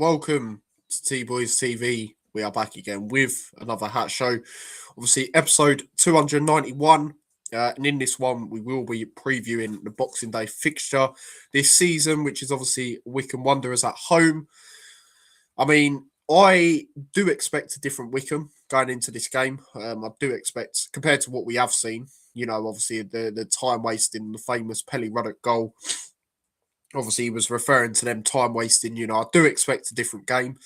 welcome to T Boys TV. We are back again with another hat show. Obviously, episode 291. And in this one, we will be previewing the Boxing Day fixture this season, which is obviously Wycombe Wanderers at home. I mean, I do expect a different Wycombe going into this game. I do expect, compared to what we have seen, obviously the time wasting the famous Pelly Ruddock goal. Obviously, he was referring to them time wasting. I do expect a different game.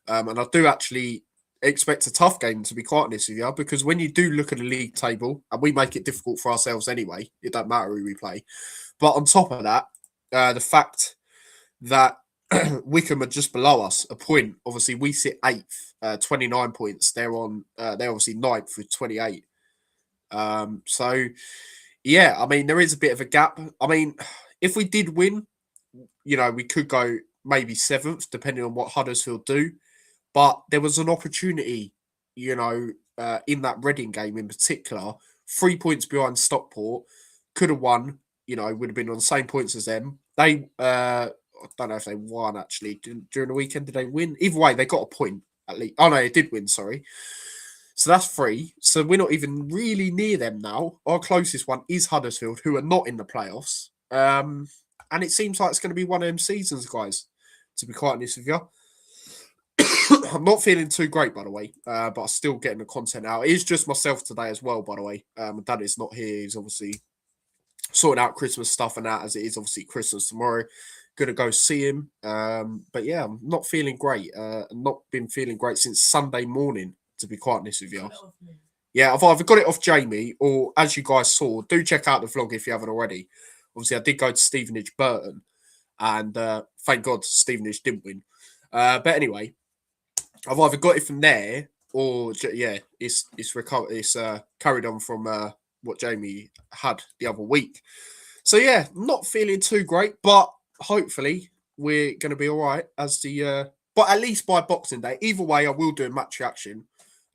And I do actually expect a tough game, to be quite honest with you, because when you do look at the league table, and we make it difficult for ourselves anyway, it don't matter who we play. But on top of that, the fact that Wycombe are just below us, a point. Obviously, we sit 8th, 29 points. They're obviously 9th with 28. So, yeah, I mean, there is a bit of a gap. I mean, if we did win, we could go maybe 7th, depending on what Huddersfield do. But there was an opportunity, in that Reading game in particular, 3 points behind Stockport, could have won, would have been on the same points as them. They, I don't know if they won, actually. During the weekend, did they win? Either way, they got a point, at least. Oh, no, they did win, sorry. So that's 3. So we're not even really near them now. Our closest one is Huddersfield, who are not in the playoffs. And it seems like it's going to be one of them seasons, guys, to be quite honest with you. I'm not feeling too great, by the way, but I'm still getting the content out. It is just myself today as well, by the way. My dad is not here. He's obviously sorting out Christmas stuff and that, as it is obviously Christmas tomorrow. Going to go see him. But yeah, I'm not feeling great. I've not been feeling great since Sunday morning, to be quite honest with you. Yeah, I've either got it off Jamie, or as you guys saw, do check out the vlog if you haven't already. Obviously, I did go to Stevenage Burton, and thank God Stevenage didn't win. But anyway, I've either got it from there, or it's recovered. It's carried on from what Jamie had the other week. So yeah, not feeling too great, but hopefully we're going to be all right but at least by Boxing Day. Either way, I will do a match reaction.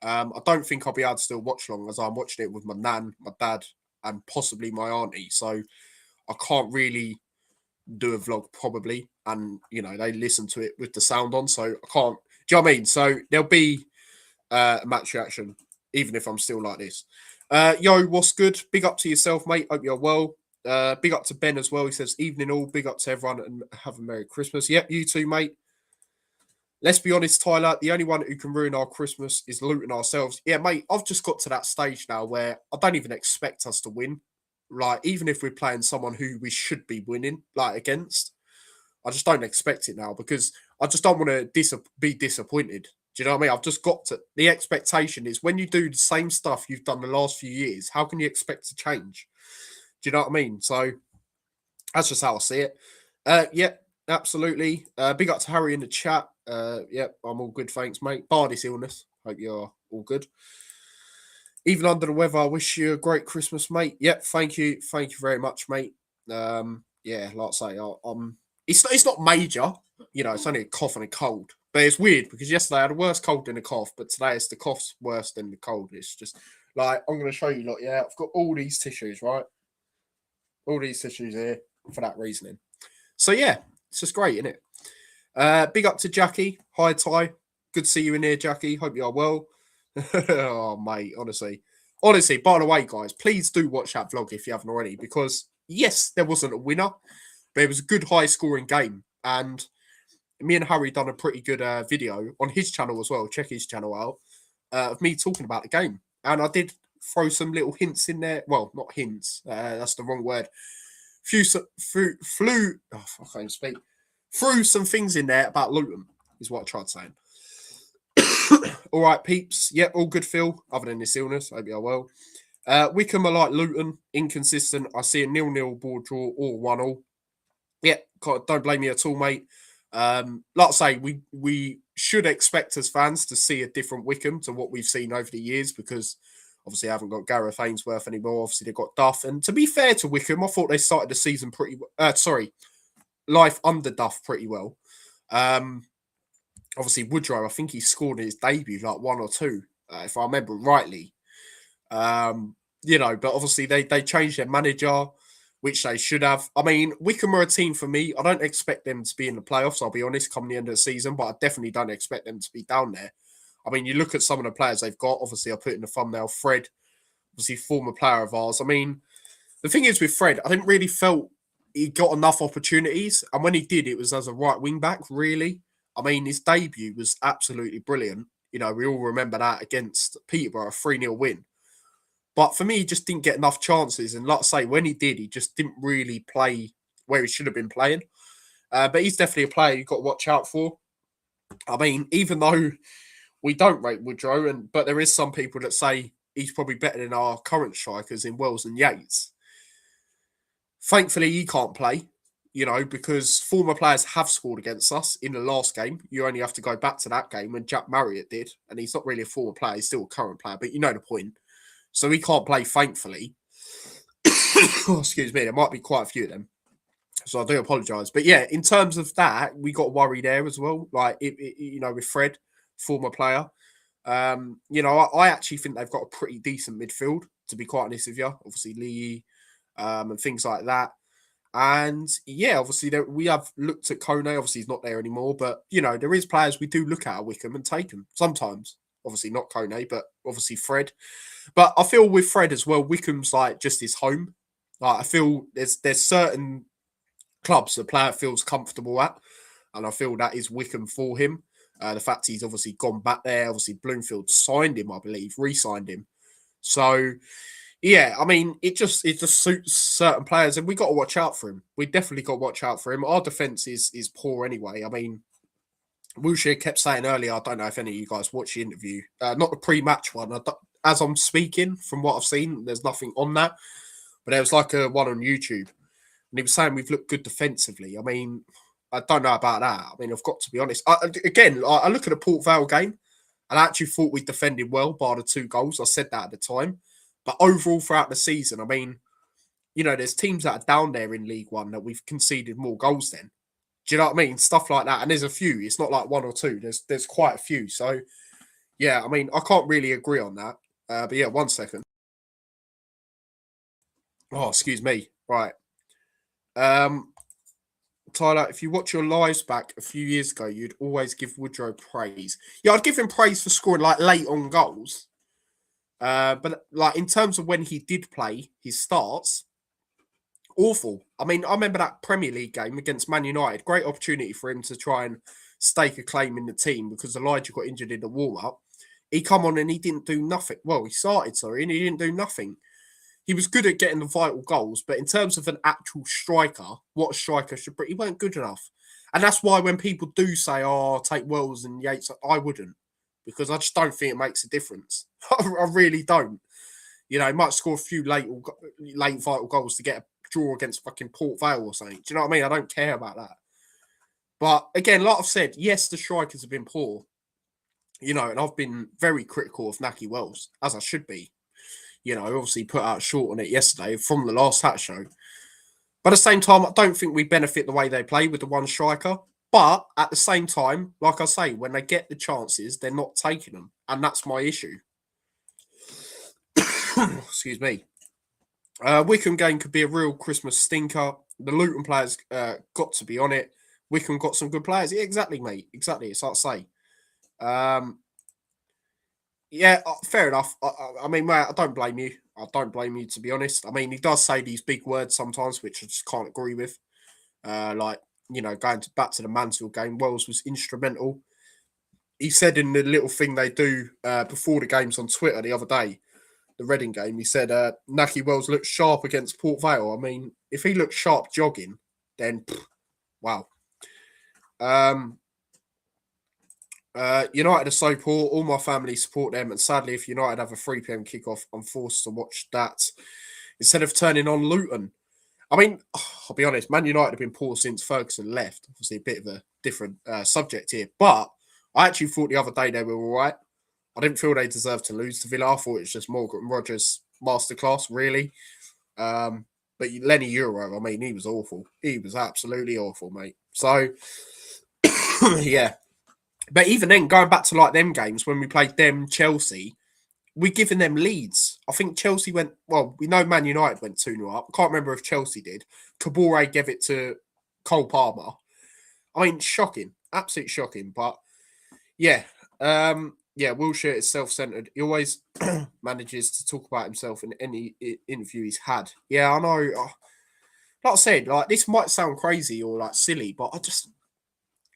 I don't think I'll be able to still watch long, as I'm watching it with my nan, my dad, and possibly my auntie. So I can't really do a vlog probably, and they listen to it with the sound on, so I can't. Do you know what I mean? So there'll be a match reaction, even if I'm still like this. Yo, what's good? Big up to yourself, mate. Hope you're well. Big up to Ben as well. He says, evening all. Big up to everyone and have a Merry Christmas. Yep, you too, mate. Let's be honest, Tyler, the only one who can ruin our Christmas is Luton ourselves. Yeah, mate, I've just got to that stage now where I don't even expect us to win. Like, even if we're playing someone who we should be winning, against, I just don't expect it now, because I just don't want to be disappointed. Do you know what I mean? I've just got to. The expectation is, when you do the same stuff you've done the last few years, how can you expect to change? Do you know what I mean? So that's just how I see it. Yeah, absolutely. Big up to Harry in the chat. Yep, I'm all good, thanks, mate. Bar this illness. Hope you're all good. Even under the weather, I wish you a great Christmas, mate. Yep, thank you. Thank you very much, mate. Yeah, like I say, it's not major. It's only a cough and a cold. But it's weird, because yesterday I had a worse cold than a cough, but today it's the cough's worse than the cold. It's just, I'm going to show you, I've got all these tissues, right? All these tissues here for that reasoning. So, yeah, it's just great, isn't it? Big up to Jackie. Hi, Ty. Good to see you in here, Jackie. Hope you are well. Oh, mate, honestly, by the way, guys, please do watch that vlog if you haven't already, because yes, there wasn't a winner, but it was a good high-scoring game, and me and Harry done a pretty good video on his channel as well. Check his channel out, of me talking about the game, and I did throw some little hints in there. Well, not hints, that's the wrong word. I can't speak. Threw some things in there about Luton, is what I tried saying. All right, peeps. Yep, all good, Phil, other than this illness. Hope you are well. Wycombe are like Luton, inconsistent. I see a 0-0 board draw or 1-1. Yeah, don't blame me at all, mate. Like I say, we should expect as fans to see a different Wycombe to what we've seen over the years, because obviously I haven't got Gareth Ainsworth anymore. Obviously they've got Duff. And to be fair to Wycombe, I thought they started the season life under Duff pretty well. Obviously, Woodrow, I think he scored in his debut 1 or 2, if I remember rightly. But obviously they changed their manager. which they should have. I mean, Wickham are a team for me. I don't expect them to be in the playoffs, I'll be honest, come the end of the season, but I definitely don't expect them to be down there. I mean, you look at some of the players they've got. Obviously, I put in the thumbnail Fred, obviously former player of ours. I mean, the thing is with Fred, I didn't really felt he got enough opportunities, and when he did, it was as a right wing back. Really, I mean, his debut was absolutely brilliant. You know, we all remember that against Peterborough, 3-0 win. But for me, he just didn't get enough chances, and like I say, when he did, he just didn't really play where he should have been playing. But he's definitely a player you've got to watch out for. I mean, even though we don't rate Woodrow, but there is some people that say he's probably better than our current strikers in Wells and Yates. Thankfully, he can't play, you know, because former players have scored against us in the last game. You only have to go back to that game when Jack Marriott did, and he's not really a former player, he's still a current player, but you know the point. So he can't play, thankfully. Oh, excuse me, there might be quite a few of them. So I do apologise. But yeah, in terms of that, we got worried there as well. Like, you know, with Fred, former player. You know, I actually think they've got a pretty decent midfield, to be quite honest with you. Obviously, Lee and things like that. And yeah, obviously, we have looked at Kone. Obviously, he's not there anymore. But, you know, there is players we do look at Wickham and take them sometimes. Obviously, not Kone, but obviously Fred. But I feel with Fred as well, Wickham's like just his home. Like, I feel there's certain clubs the player feels comfortable at, and I feel that is Wickham for him. The fact he's obviously gone back there, obviously Bloomfield signed him, I believe, re-signed him. So yeah, I mean, it just suits certain players, and we got to watch out for him. We definitely got to watch out for him. Our defense is poor anyway. I mean, Wilshere kept saying earlier, I don't know if any of you guys watched the interview, not the pre-match one. As I'm speaking, from what I've seen, there's nothing on that, but there was like a one on YouTube. And he was saying we've looked good defensively. I mean, I don't know about that. I mean, I've got to be honest. I look at the Port Vale game, and I actually thought we defended well by the 2 goals. I said that at the time. But overall, throughout the season, I mean, you know, there's teams that are down there in League One that we've conceded more goals than. Do you know what I mean? Stuff like that. And there's a few. It's not like 1 or 2. There's quite a few. So, yeah, I mean, I can't really agree on that. But yeah, 1 second. Oh, excuse me. Right. Tyler, if you watch your lives back a few years ago, you'd always give Woodrow praise. Yeah, I'd give him praise for scoring like late on goals. But like in terms of when he did play his starts, awful. I mean, I remember that Premier League game against Man United. Great opportunity for him to try and stake a claim in the team because Elijah got injured in the warm-up. He come on and he didn't do nothing. Well, he started, sorry, and he didn't do nothing. He was good at getting the vital goals, but in terms of an actual striker, what a striker should bring, he weren't good enough. And that's why when people do say, oh, take Wells and Yates, I wouldn't, because I just don't think it makes a difference. I really don't. You know, he might score a few late vital goals to get a draw against fucking Port Vale or something. Do you know what I mean? I don't care about that. But again, like I've said, yes, the strikers have been poor. You know, and I've been very critical of Naki Wells, as I should be. You know, obviously put out short on it yesterday from the last Hat Show. But at the same time, I don't think we benefit the way they play with the one striker. But at the same time, like I say, when they get the chances, they're not taking them. And that's my issue. Excuse me. Wickham game could be a real Christmas stinker. The Luton players got to be on it. Wickham got some good players. Yeah, exactly, mate. Exactly. It's like I say. Yeah, fair enough. I mean, mate, I don't blame you. I don't blame you, to be honest. I mean, he does say these big words sometimes, which I just can't agree with. Like, you know, back to the Mansfield game, Wells was instrumental. He said in the little thing they do before the games on Twitter the other day, the Reading game, he said Naki Wells looked sharp against Port Vale. I mean, if he looked sharp jogging, then wow. United are so poor. All my family support them, and sadly, if United have a 3 p.m. kickoff, I'm forced to watch that instead of turning on Luton. I mean, I'll be honest, Man United have been poor since Ferguson left. Obviously, a bit of a different subject here, but I actually thought the other day they were all right. I didn't feel they deserved to lose to Villa. I thought it was just Morgan Rogers' masterclass, really. But Lenny Euro, I mean, he was awful. He was absolutely awful, mate. So, yeah. But even then, going back to like them games when we played them, Chelsea, we're giving them leads. I think Chelsea went, well, we know Man United went 2-0 up. I can't remember if Chelsea did. Kabore gave it to Cole Palmer. I mean, shocking. Absolutely shocking. But yeah, yeah, Wilshere is self-centered. He always manages to talk about himself in any interview he's had. Yeah, I know. Like I said, like this might sound crazy or like silly, but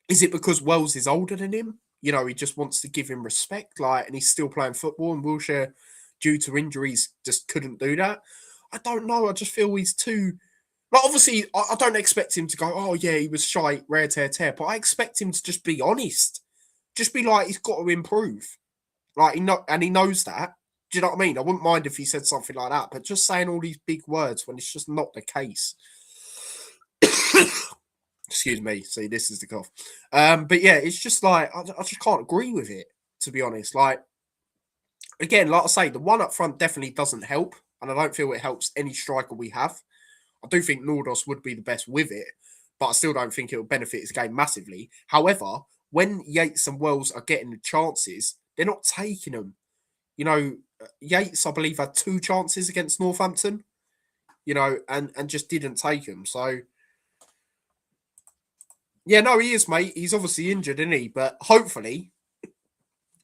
is it because Wells is older than him? You know, he just wants to give him respect, like, and he's still playing football, and Wilshere, due to injuries, just couldn't do that. I don't know. I just feel he's too. Like, obviously, I don't expect him to go, oh yeah, he was shy, rare tear, but I expect him to just be honest. Just be like, he's got to improve. Like, he knows that. Do you know what I mean? I wouldn't mind if he said something like that, but just saying all these big words when it's just not the case. Excuse me. See, this is the cough. But yeah, it's just like, I just can't agree with it, to be honest. Like, again, like I say, the one up front definitely doesn't help, and I don't feel it helps any striker we have. I do think Nordos would be the best with it, but I still don't think it will benefit his game massively. However, when Yates and Wells are getting the chances, they're not taking them. You know, Yates, I believe, had 2 chances against Northampton, you know, and just didn't take them. So, yeah, no, he is, mate. He's obviously injured, isn't he? But hopefully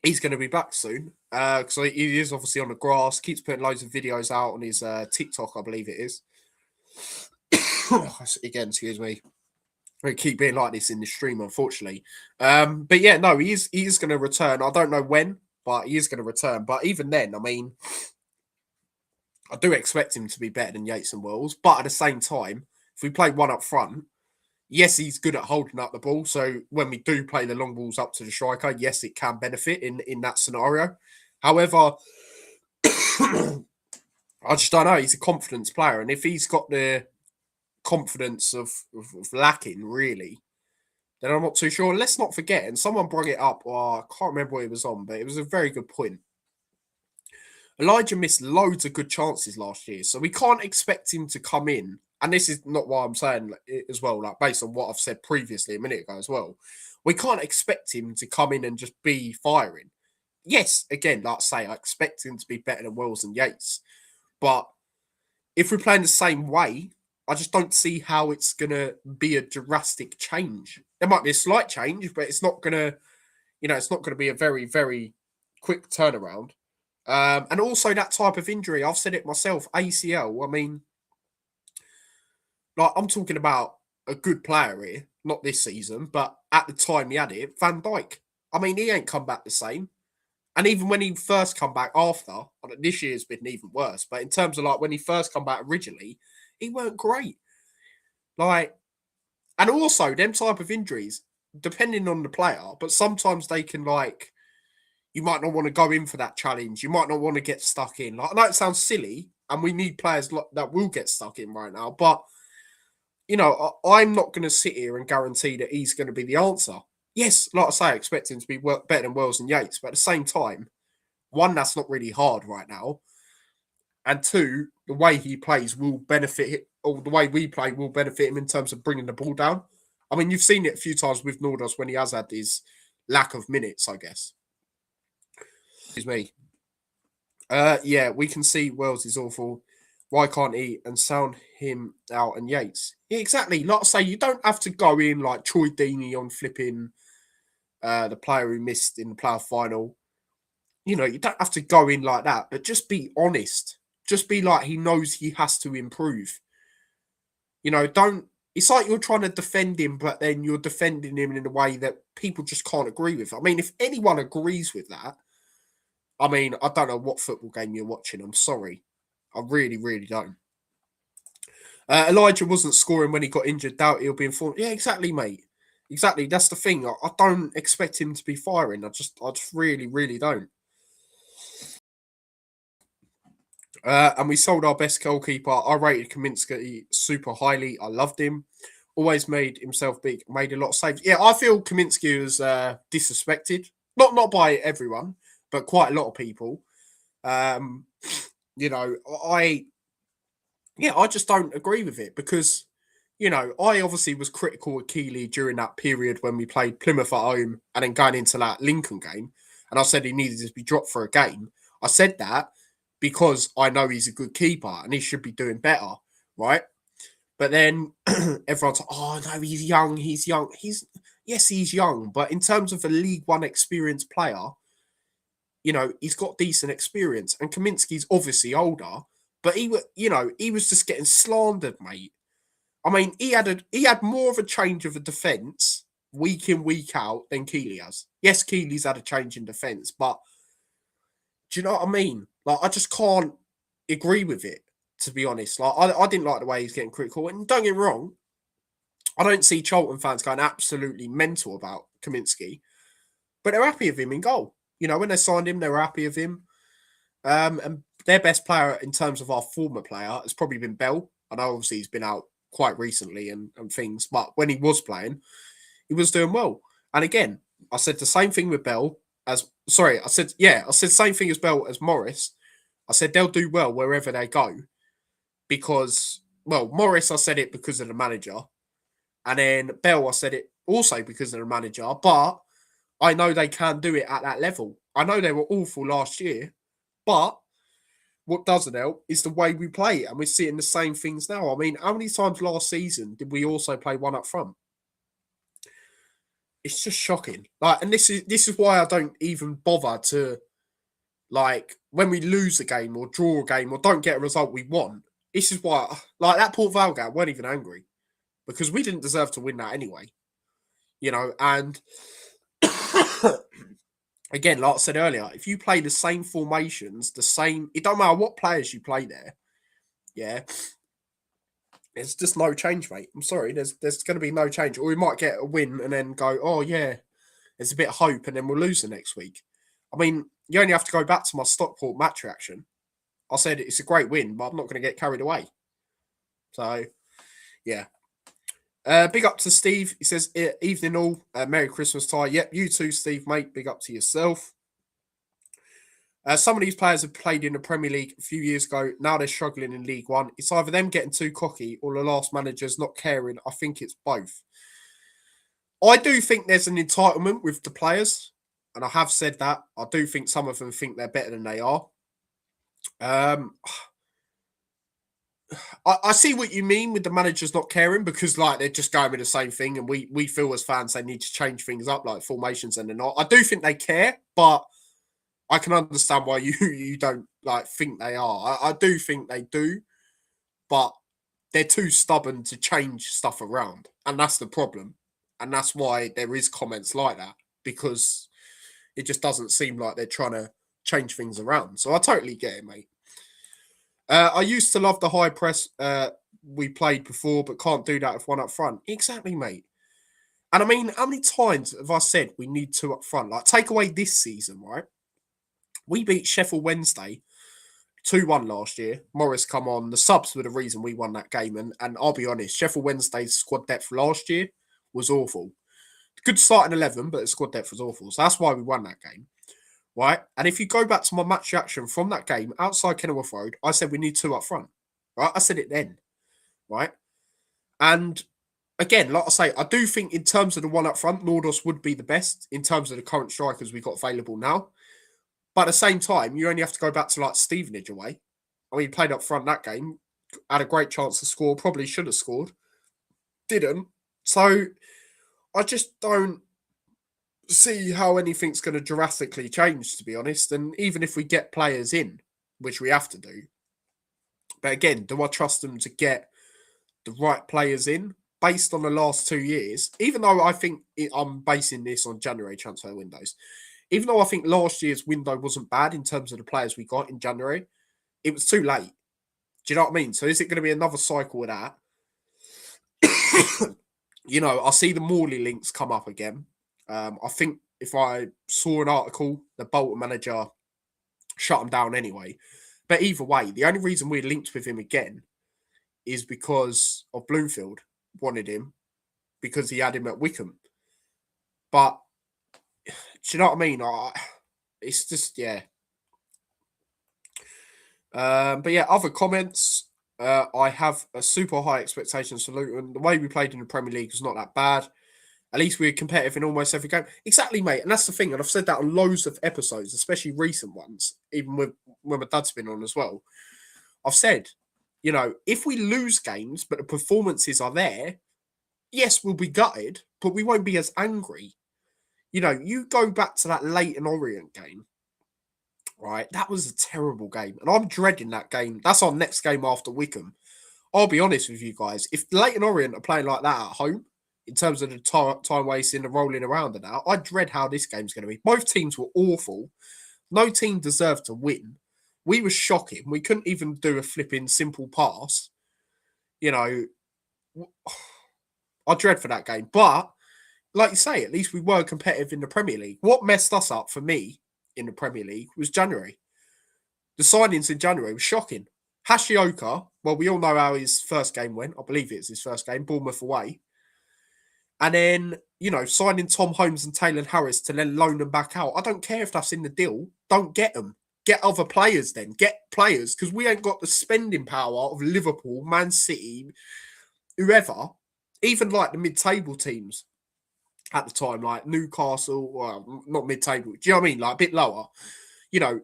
he's going to be back soon. Because he is obviously on the grass, keeps putting loads of videos out on his TikTok, I believe it is. Again, excuse me. I keep being like this in the stream, unfortunately. But yeah, no, he is going to return. I don't know when, but he is going to return. But even then, I mean, I do expect him to be better than Yates and Wells. But at the same time, if we play one up front, yes, he's good at holding up the ball. So when we do play the long balls up to the striker, yes, it can benefit in that scenario. However, I just don't know. He's a confidence player. And if he's got the confidence of lacking, really, then I'm not too sure. Let's not forget, and someone brought it up, I can't remember what it was on, but it was a very good point. Elijah missed loads of good chances last year, so we can't expect him to come in. And this is not why I'm saying it as well, like based on what I've said previously a minute ago as well. We can't expect him to come in and just be firing. Yes, again, like I say, I expect him to be better than Wells and Yates. But if we're playing the same way, I just don't see how it's going to be a drastic change. There might be a slight change, but it's not going to, it's not going to be a very, very quick turnaround. And also that type of injury, I've said it myself, ACL, I mean, like I'm talking about a good player here, not this season, but at the time he had it, Van Dijk. I mean, he ain't come back the same. And even when he first come back after, this year's been even worse, but in terms of like when he first come back originally, he weren't great. Like, and also them type of injuries, depending on the player, but sometimes they can like, you might not want to go in for that challenge. You might not want to get stuck in. Like, I know it sounds silly, and we need players that will get stuck in right now, but I'm not going to sit here and guarantee that he's going to be the answer. Yes, like I say, I expect him to be better than Wells and Yates, but at the same time, one, that's not really hard right now. And two, the way he plays will benefit him, or the way we play will benefit him in terms of bringing the ball down. I mean, you've seen it a few times with Nordos when he has had his lack of minutes, I guess. Excuse me. Yeah, we can see Wells is awful. Why can't he and sound him out and Yates? Yeah, exactly. Like I say, you don't have to go in like Troy Deeney on flipping the player who missed in the playoff final. You don't have to go in like that, but just be honest. Just be like he knows he has to improve. Don't. It's like you're trying to defend him, but then you're defending him in a way that people just can't agree with. I mean, if anyone agrees with that, I mean, I don't know what football game you're watching. I'm sorry. I really, really don't. Elijah wasn't scoring when he got injured. Doubt he'll be informed. Yeah, exactly, mate. Exactly. That's the thing. I don't expect him to be firing. I just really, really don't. And we sold our best goalkeeper. I rated Kaminsky super highly. I loved him. Always made himself big. Made a lot of saves. Yeah, I feel Kaminsky was disrespected. Not by everyone, but quite a lot of people. I just don't agree with it because, I obviously was critical of Keeley during that period when we played Plymouth at home and then going into that Lincoln game. And I said he needed to be dropped for a game. I said that because I know he's a good keeper and he should be doing better, right? But then everyone's like, oh no, he's young, he's young. Yes, he's young, but in terms of a League One experienced player, he's got decent experience. And Kaminsky's obviously older, but he was just getting slandered, mate. I mean, he had more of a change of a defence week in, week out than Keeley has. Yes, Keeley's had a change in defence, but do you know what I mean? Like, I just can't agree with it, to be honest. Like, I didn't like the way he's getting critical. And don't get me wrong, I don't see Charlton fans going absolutely mental about Kaminsky, but they're happy with him in goal. When they signed him, they were happy with him. And their best player in terms of our former player has probably been Bell. I know obviously he's been out quite recently and things, but when he was playing, he was doing well. And again, I said the same thing with Bell I said the same thing as Bell as Morris. I said they'll do well wherever they go because, well, Morris, I said it because of the manager. And then Bell, I said it also because of the manager, but I know they can do it at that level. I know they were awful last year, but what doesn't help is the way we play, and we're seeing the same things now. I mean, how many times last season did we also play one up front? It's just shocking. Like, and this is why I don't even bother to, like, when we lose a game or draw a game or don't get a result we want. This is why, like, that Port Vale game, weren't even angry because we didn't deserve to win that anyway. And again, like I said earlier, if you play the same formations, it don't matter what players you play there, yeah, there's just no change, mate. I'm sorry, there's going to be no change. Or we might get a win and then go, oh, yeah, there's a bit of hope, and then we'll lose the next week. I mean, you only have to go back to my Stockport match reaction. I said it's a great win, but I'm not going to get carried away. So, yeah. Big up to Steve. He says, evening all. Merry Christmas, Ty. Yep, you too, Steve, mate. Big up to yourself. Some of these players have played in the Premier League a few years ago. Now they're struggling in League One. It's either them getting too cocky or the last manager's not caring. I think it's both. I do think there's an entitlement with the players, and I have said that. I do think some of them think they're better than they are. I see what you mean with the managers not caring because, like, they're just going with the same thing, and we feel as fans they need to change things up, like formations, and they're not. I do think they care, but I can understand why you don't like think they are. I do think they do, but they're too stubborn to change stuff around, and that's the problem, and that's why there is comments like that because it just doesn't seem like they're trying to change things around. So I totally get it, mate. I used to love the high press we played before, but can't do that with one up front. Exactly, mate. And I mean, how many times have I said we need two up front? Like, take away this season, right? We beat Sheffield Wednesday 2-1 last year. Morris come on. The subs were the reason we won that game. And I'll be honest, Sheffield Wednesday's squad depth last year was awful. Good start in 11, but the squad depth was awful. So that's why we won that game. Right? And if you go back to my match reaction from that game outside Kenilworth Road, I said we need two up front. Right? I said it then. Right? And again, like I say, I do think in terms of the one up front, Nordos would be the best in terms of the current strikers we've got available now. But at the same time, you only have to go back to like Stevenage away. I mean, he played up front that game, had a great chance to score, probably should have scored, didn't. So I just don't see how anything's going to drastically change, to be honest. And even if we get players in, which we have to do, but again, do I trust them to get the right players in based on the last 2 years? Even though I think I'm basing this on January transfer windows, even though I think last year's window wasn't bad in terms of the players we got in January, it was too late. Do you know what I mean? So is it going to be another cycle of that? I see the Morley links come up again. I think if I saw an article, the Bolton manager shut him down anyway. But either way, the only reason we're linked with him again is because of Bloomfield wanted him because he had him at Wickham. But do you know what I mean? It's just, yeah. But yeah, other comments. I have a super high expectations for Luton. The way we played in the Premier League was not that bad. At least we're competitive in almost every game. Exactly, mate. And that's the thing. And I've said that on loads of episodes, especially recent ones, even with when my dad's been on as well. I've said, if we lose games, but the performances are there, yes, we'll be gutted, but we won't be as angry. You go back to that Leyton Orient game, right? That was a terrible game. And I'm dreading that game. That's our next game after Wickham. I'll be honest with you guys. If Leyton Orient are playing like that at home, in terms of the time wasting and rolling around and that, I dread how this game's going to be. Both teams were awful. No team deserved to win. We were shocking. We couldn't even do a flipping simple pass. I dread for that game. But, like you say, at least we were competitive in the Premier League. What messed us up for me in the Premier League was January. The signings in January were shocking. Hashioka, well, we all know how his first game went. I believe it's his first game, Bournemouth away. And then, signing Tom Holmes and Taylor Harris to then loan them back out. I don't care if that's in the deal. Don't get them. Get other players then. Get players, because we ain't got the spending power of Liverpool, Man City, whoever. Even like the mid-table teams at the time, like Newcastle, well, not mid-table. Do you know what I mean? Like a bit lower.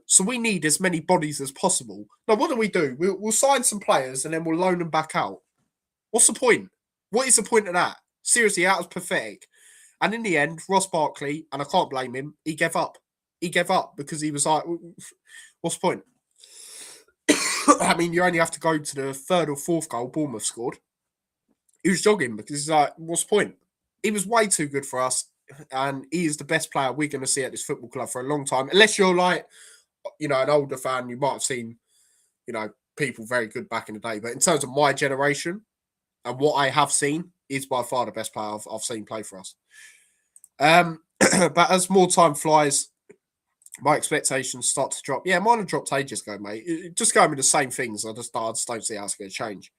So we need as many bodies as possible. Now, what do? We'll sign some players and then we'll loan them back out. What's the point? What is the point of that? Seriously, that was pathetic. And in the end, Ross Barkley, and I can't blame him, he gave up. He gave up because he was like, what's the point? I mean, you only have to go to the third or fourth goal Bournemouth scored. He was jogging because he's like, what's the point? He was way too good for us. And he is the best player we're going to see at this football club for a long time. Unless you're like, an older fan, you might have seen, people very good back in the day. But in terms of my generation and what I have seen, he's by far the best player I've seen play for us. But as more time flies, my expectations start to drop. Yeah, mine have dropped ages ago, mate. Just going with the same things. I just don't see how it's going to change.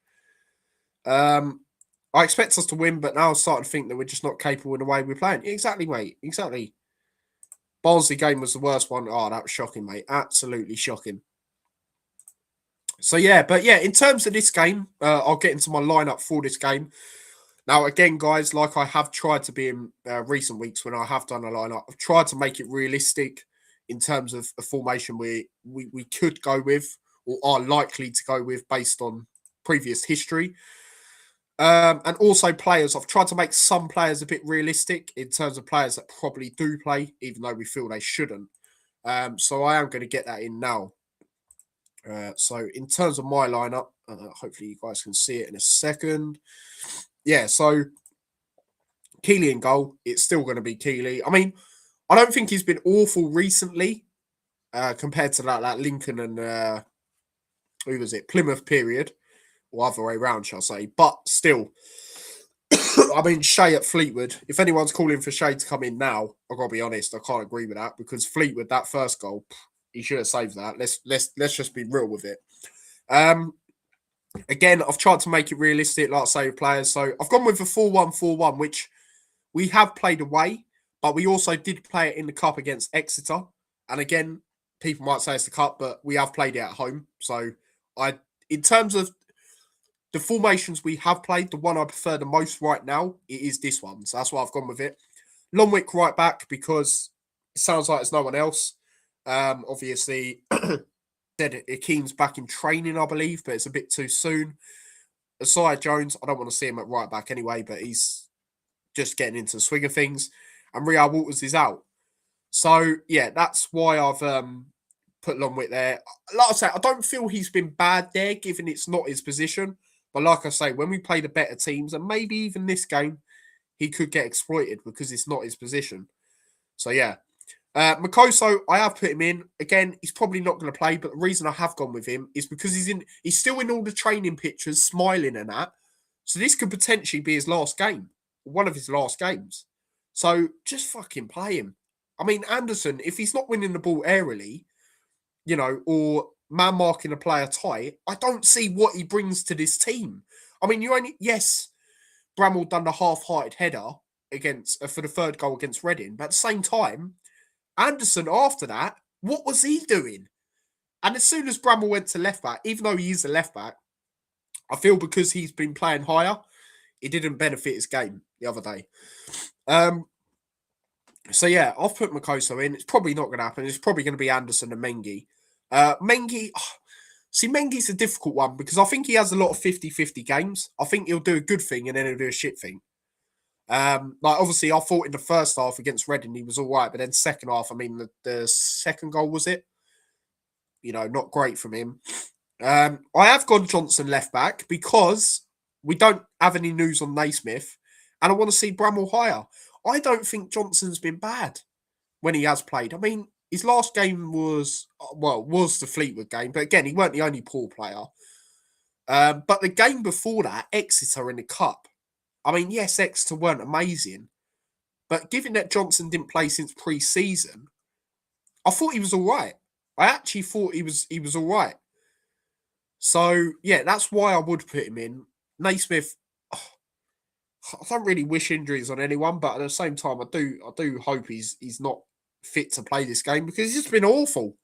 I expect us to win, but now I'm starting to think that we're just not capable in the way we're playing. Exactly, mate. Exactly. Barnsley game was the worst one. Oh, that was shocking, mate. Absolutely shocking. So, in terms of this game, I'll get into my lineup for this game. Now, again, guys, like I have tried to be in recent weeks when I have done a lineup, I've tried to make it realistic in terms of a formation we could go with or are likely to go with based on previous history. And also players. I've tried to make some players a bit realistic in terms of players that probably do play, even though we feel they shouldn't. So I am going to get that in now. So in terms of my lineup, hopefully you guys can see it in a second. Yeah, so Keeley in goal. It's still going to be Keeley. I mean, I don't think he's been awful recently compared to that Lincoln and who was it? Plymouth period. Or other way around, shall I say. But still, I mean, Shea at Fleetwood. If anyone's calling for Shea to come in now, I've got to be honest, I can't agree with that because Fleetwood, that first goal, he should have saved that. Let's just be real with it. Again, I've tried to make it realistic, like I say, with players. So I've gone with a 4-1-4-1, which we have played away, but we also did play it in the cup against Exeter. And again, people might say it's the cup, but we have played it at home. So in terms of the formations we have played, the one I prefer the most right now, it is this one. So that's why I've gone with it. Longwick right back because it sounds like there's no one else. Obviously, Akeem's back in training, I believe, but it's a bit too soon. Asaya Jones, I don't want to see him at right back anyway, but he's just getting into the swing of things. And Riyad Walters is out. So, yeah, that's why I've put Longwick there. Like I say, I don't feel he's been bad there, given it's not his position. But like I say, when we play the better teams, and maybe even this game, he could get exploited because it's not his position. So, yeah. Makoso, I have put him in. Again, he's probably not going to play, but the reason I have gone with him is because he's still in all the training pictures, smiling and that. So this could potentially be his last game, one of his last games. So just fucking play him. I mean, Anderson, if he's not winning the ball aerially, or man marking a player tight, I don't see what he brings to this team. I mean, Bramall done the half-hearted header against for the third goal against Reading, but at the same time, Anderson after that, what was he doing? And as soon as Bramall went to left back, even though he is a left back, I feel because he's been playing higher, it didn't benefit his game the other day. So yeah, I've put Makoto in. It's probably not going to happen. It's probably going to be Anderson and Mengi. Mengi, see, Mengi's a difficult one because I think he has a lot of 50-50 games. I think he'll do a good thing and then he'll do a shit thing. Like obviously, I thought in the first half against Reading he was all right, but then second half, I mean, the second goal was it? You know, not great from him. I have gone Johnson left back because we don't have any news on Naismith, and I want to see Bramall higher. I don't think Johnson's been bad when he has played. I mean, his last game was the Fleetwood game, but again, he weren't the only poor player. But the game before that, Exeter in the cup. I mean, yes, Exeter weren't amazing, but given that Johnson didn't play since pre-season, I thought he was all right. I actually thought he was all right. So yeah, that's why I would put him in. Naismith, I don't really wish injuries on anyone, but at the same time, I do hope he's not fit to play this game because he's just been awful.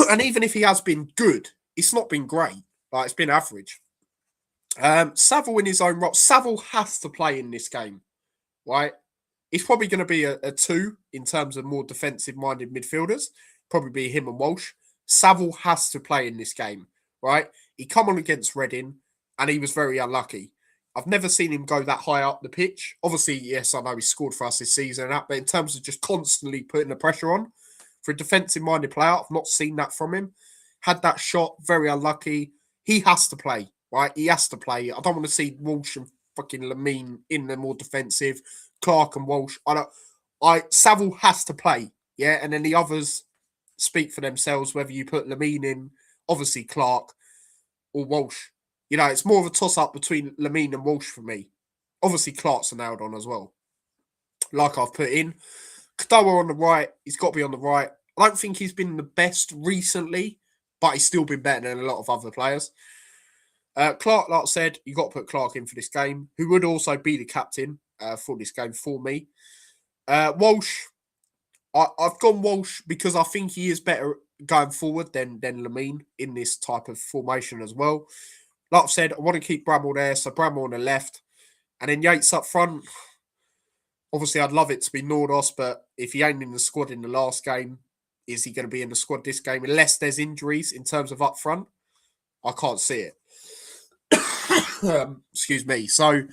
And even if he has been good, it's not been great. Like it's been average. Saville in his own right. Saville has to play in this game, right? It's probably going to be a 2 in terms of more defensive-minded midfielders. Probably be him and Walsh. Saville has to play in this game, right? He come on against Reading, and he was very unlucky. I've never seen him go that high up the pitch. Obviously, yes, I know he scored for us this season and that, but in terms of just constantly putting the pressure on for a defensive-minded player, I've not seen that from him. Had that shot, very unlucky. He has to play, right? He has to play. I don't want to see Walsh and fucking Lamine in the more defensive. Clark and Walsh. Saville has to play, yeah, and then the others speak for themselves. Whether you put Lamine in, obviously Clark or Walsh. You know, it's more of a toss-up between Lamine and Walsh for me. Obviously, Clark's nailed on as well. Like I've put in. Kadoa on the right. He's got to be on the right. I don't think he's been the best recently, but he's still been better than a lot of other players. Clark, like I said, you got to put Clark in for this game, who would also be the captain for this game for me. Walsh, I've gone Walsh because I think he is better going forward than Lamine in this type of formation as well. Like I've said, I want to keep Bramall there, so Bramall on the left. And then Yates up front. Obviously, I'd love it to be Nordos, but if he ain't in the squad in the last game, is he going to be in the squad this game? Unless there's injuries in terms of up front, I can't see it. Excuse me. So,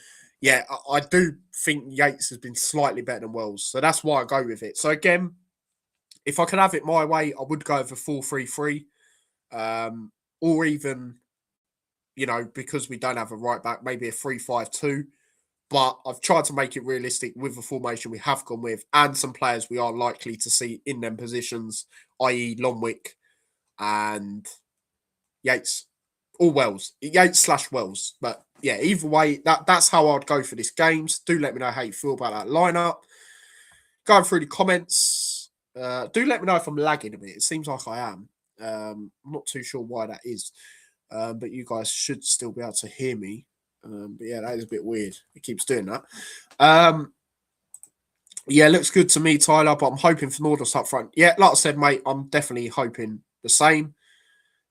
yeah, I do think Yates has been slightly better than Wells. So that's why I go with it. So again, if I could have it my way, I would go with a 4-3-3. Or even, you know, because we don't have a right back, maybe a 3-5-2. But I've tried to make it realistic with the formation we have gone with and some players we are likely to see in them positions, i.e. Longwick and Yates. Or Wells. Yates/Wells. But yeah, either way, that's how I'd go for this games. Do let me know how you feel about that lineup. Going through the comments. Do let me know if I'm lagging a bit. It seems like I am. I'm not too sure why that is. But you guys should still be able to hear me. But yeah, that is a bit weird. It keeps doing that. Yeah, looks good to me, Tyler, but I'm hoping for Nordos up front. Yeah, like I said, mate, I'm definitely hoping the same.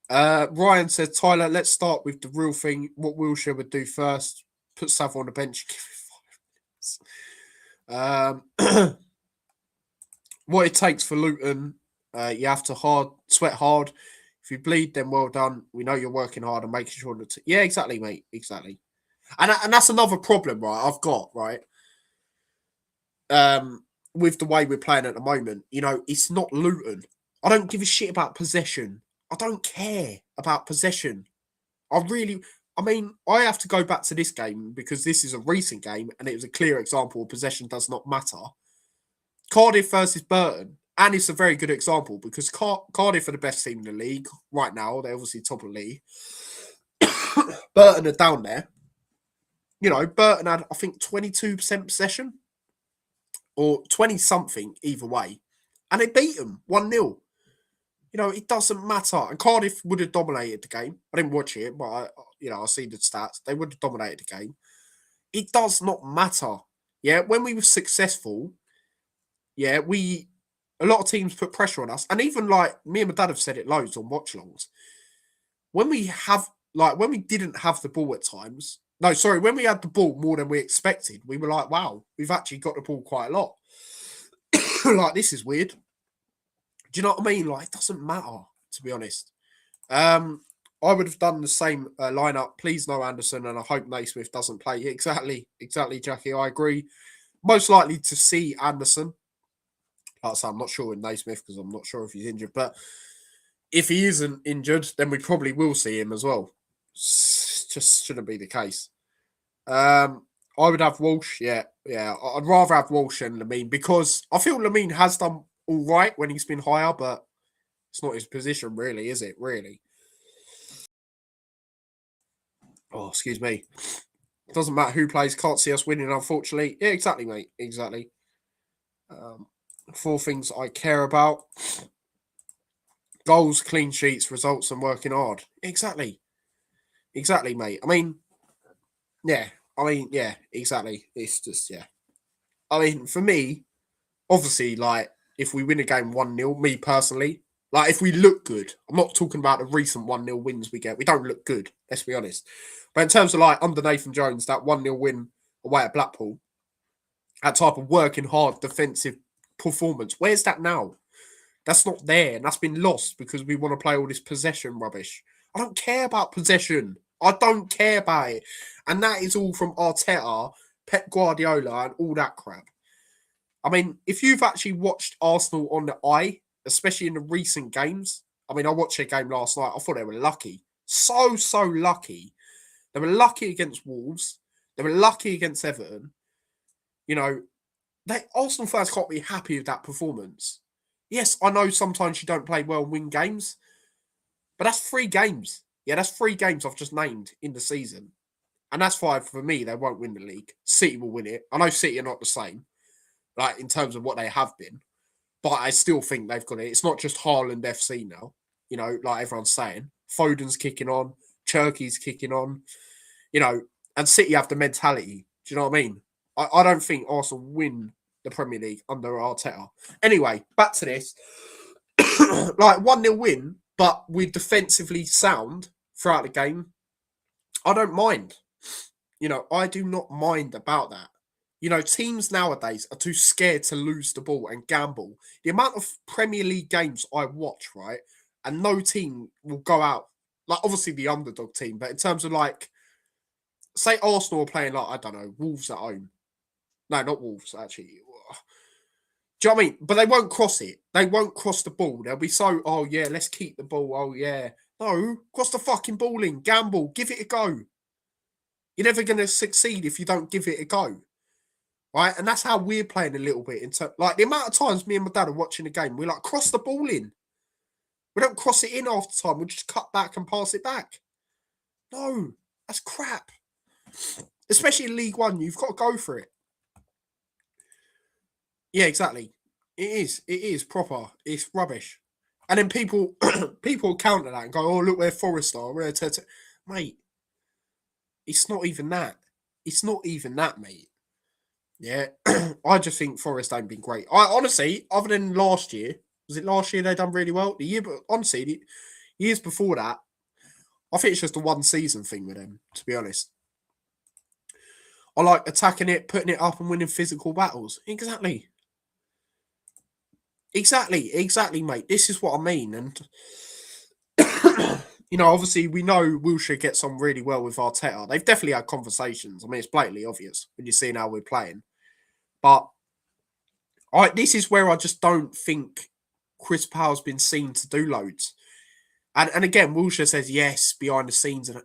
Ryan said, Tyler, let's start with the real thing. What Wilshere would do first, put Saville on the bench, give it 5 minutes. What it takes for Luton, you have to sweat hard. If you bleed, then well done. We know you're working hard and making sure that... Yeah, exactly, mate. Exactly. And that's another problem, right, I've got, right? With the way we're playing at the moment. You know, it's not Luton. I don't give a shit about possession. I don't care about possession. I mean, I have to go back to this game because this is a recent game and it was a clear example of possession does not matter. Cardiff versus Burton. And it's a very good example because Cardiff are the best team in the league right now. They're obviously top of the league. Burton are down there. You know, Burton had, I think, 22% possession or 20-something either way. And they beat them 1-0. You know, it doesn't matter. And Cardiff would have dominated the game. I didn't watch it, but, I see the stats. They would have dominated the game. It does not matter. Yeah, when we were successful, yeah, a lot of teams put pressure on us. And even, like, me and my dad have said it loads on watch-longs. When we didn't have the ball at times, No, sorry, when we had the ball more than we expected, we were like, wow, we've actually got the ball quite a lot. Like, this is weird. Do you know what I mean? Like, it doesn't matter, to be honest. I would have done the same lineup. Please no Anderson, and I hope Naismith doesn't play. Exactly, Jackie. I agree. Most likely to see Anderson. Like I say, I'm not sure with Naismith because I'm not sure if he's injured. But if he isn't injured, then we probably will see him as well. Just shouldn't be the case. I would have Walsh. Yeah. I'd rather have Walsh than Lamine because I feel Lamine has done all right when he's been higher, but it's not his position, really, is it? Really. Oh, excuse me. Doesn't matter who plays. Can't see us winning, unfortunately. Yeah, exactly, mate. Exactly. Four things I care about: goals, clean sheets, results, and working hard. Exactly, mate. Yeah, exactly. It's just, yeah. For me, obviously, like, if we win a game 1-0, me personally, like, if we look good, I'm not talking about the recent 1-0 wins we get. We don't look good, let's be honest. But in terms of, like, under Nathan Jones, that 1-0 win away at Blackpool, that type of working hard defensive performance, where's that now? That's not there, and that's been lost because we want to play all this possession rubbish. I don't care about possession. I don't care about it. And that is all from Arteta, Pep Guardiola, and all that crap. If you've actually watched Arsenal on the eye, especially in the recent games, I watched a game last night. I thought they were lucky. So lucky. They were lucky against Wolves. They were lucky against Everton. Arsenal fans can't be happy with that performance. Yes, I know sometimes you don't play well and win games, but that's 3 games. Yeah, that's 3 games I've just named in the season. And that's 5 for me. They won't win the league. City will win it. I know City are not the same, like, in terms of what they have been, but I still think they've got it. It's not just Haaland FC now, like everyone's saying. Foden's kicking on, Cherky's kicking on, and City have the mentality. Do you know what I mean? I don't think Arsenal win the Premier League under Arteta. Anyway, back to this. Like, 1-0 win, but we're defensively sound throughout the game. I don't mind. I do not mind about that. Teams nowadays are too scared to lose the ball and gamble. The amount of Premier League games I watch, right, and no team will go out, like, obviously the underdog team, but in terms of, like, say Arsenal are playing, like, I don't know, Wolves at home. No, not Wolves, actually. Do you know what I mean? But they won't cross it. They won't cross the ball. They'll be so, oh, yeah, let's keep the ball. Oh, yeah. No, cross the fucking ball in. Gamble. Give it a go. You're never going to succeed if you don't give it a go. Right? And that's how we're playing a little bit. Like, the amount of times me and my dad are watching a game, we're like, cross the ball in. We don't cross it in after time. We just cut back and pass it back. No, that's crap. Especially in League One, you've got to go for it. Yeah, exactly. It is proper. It's rubbish. And then people counter that and go, oh, look where Forest are. Mate, it's not even that. It's not even that, mate. Yeah, I just think Forest ain't been great. I honestly, other than last year, was it last year they done really well? The year, but honestly, the years before that, I think it's just a one season thing with them, to be honest. I like attacking it, putting it up and winning physical battles. Exactly, mate. This is what I mean. And, obviously we know Wilshere gets on really well with Arteta. They've definitely had conversations. It's blatantly obvious when you're seeing how we're playing. But this is where I just don't think Chris Powell's been seen to do loads. And again, Wilshere says yes behind the scenes, and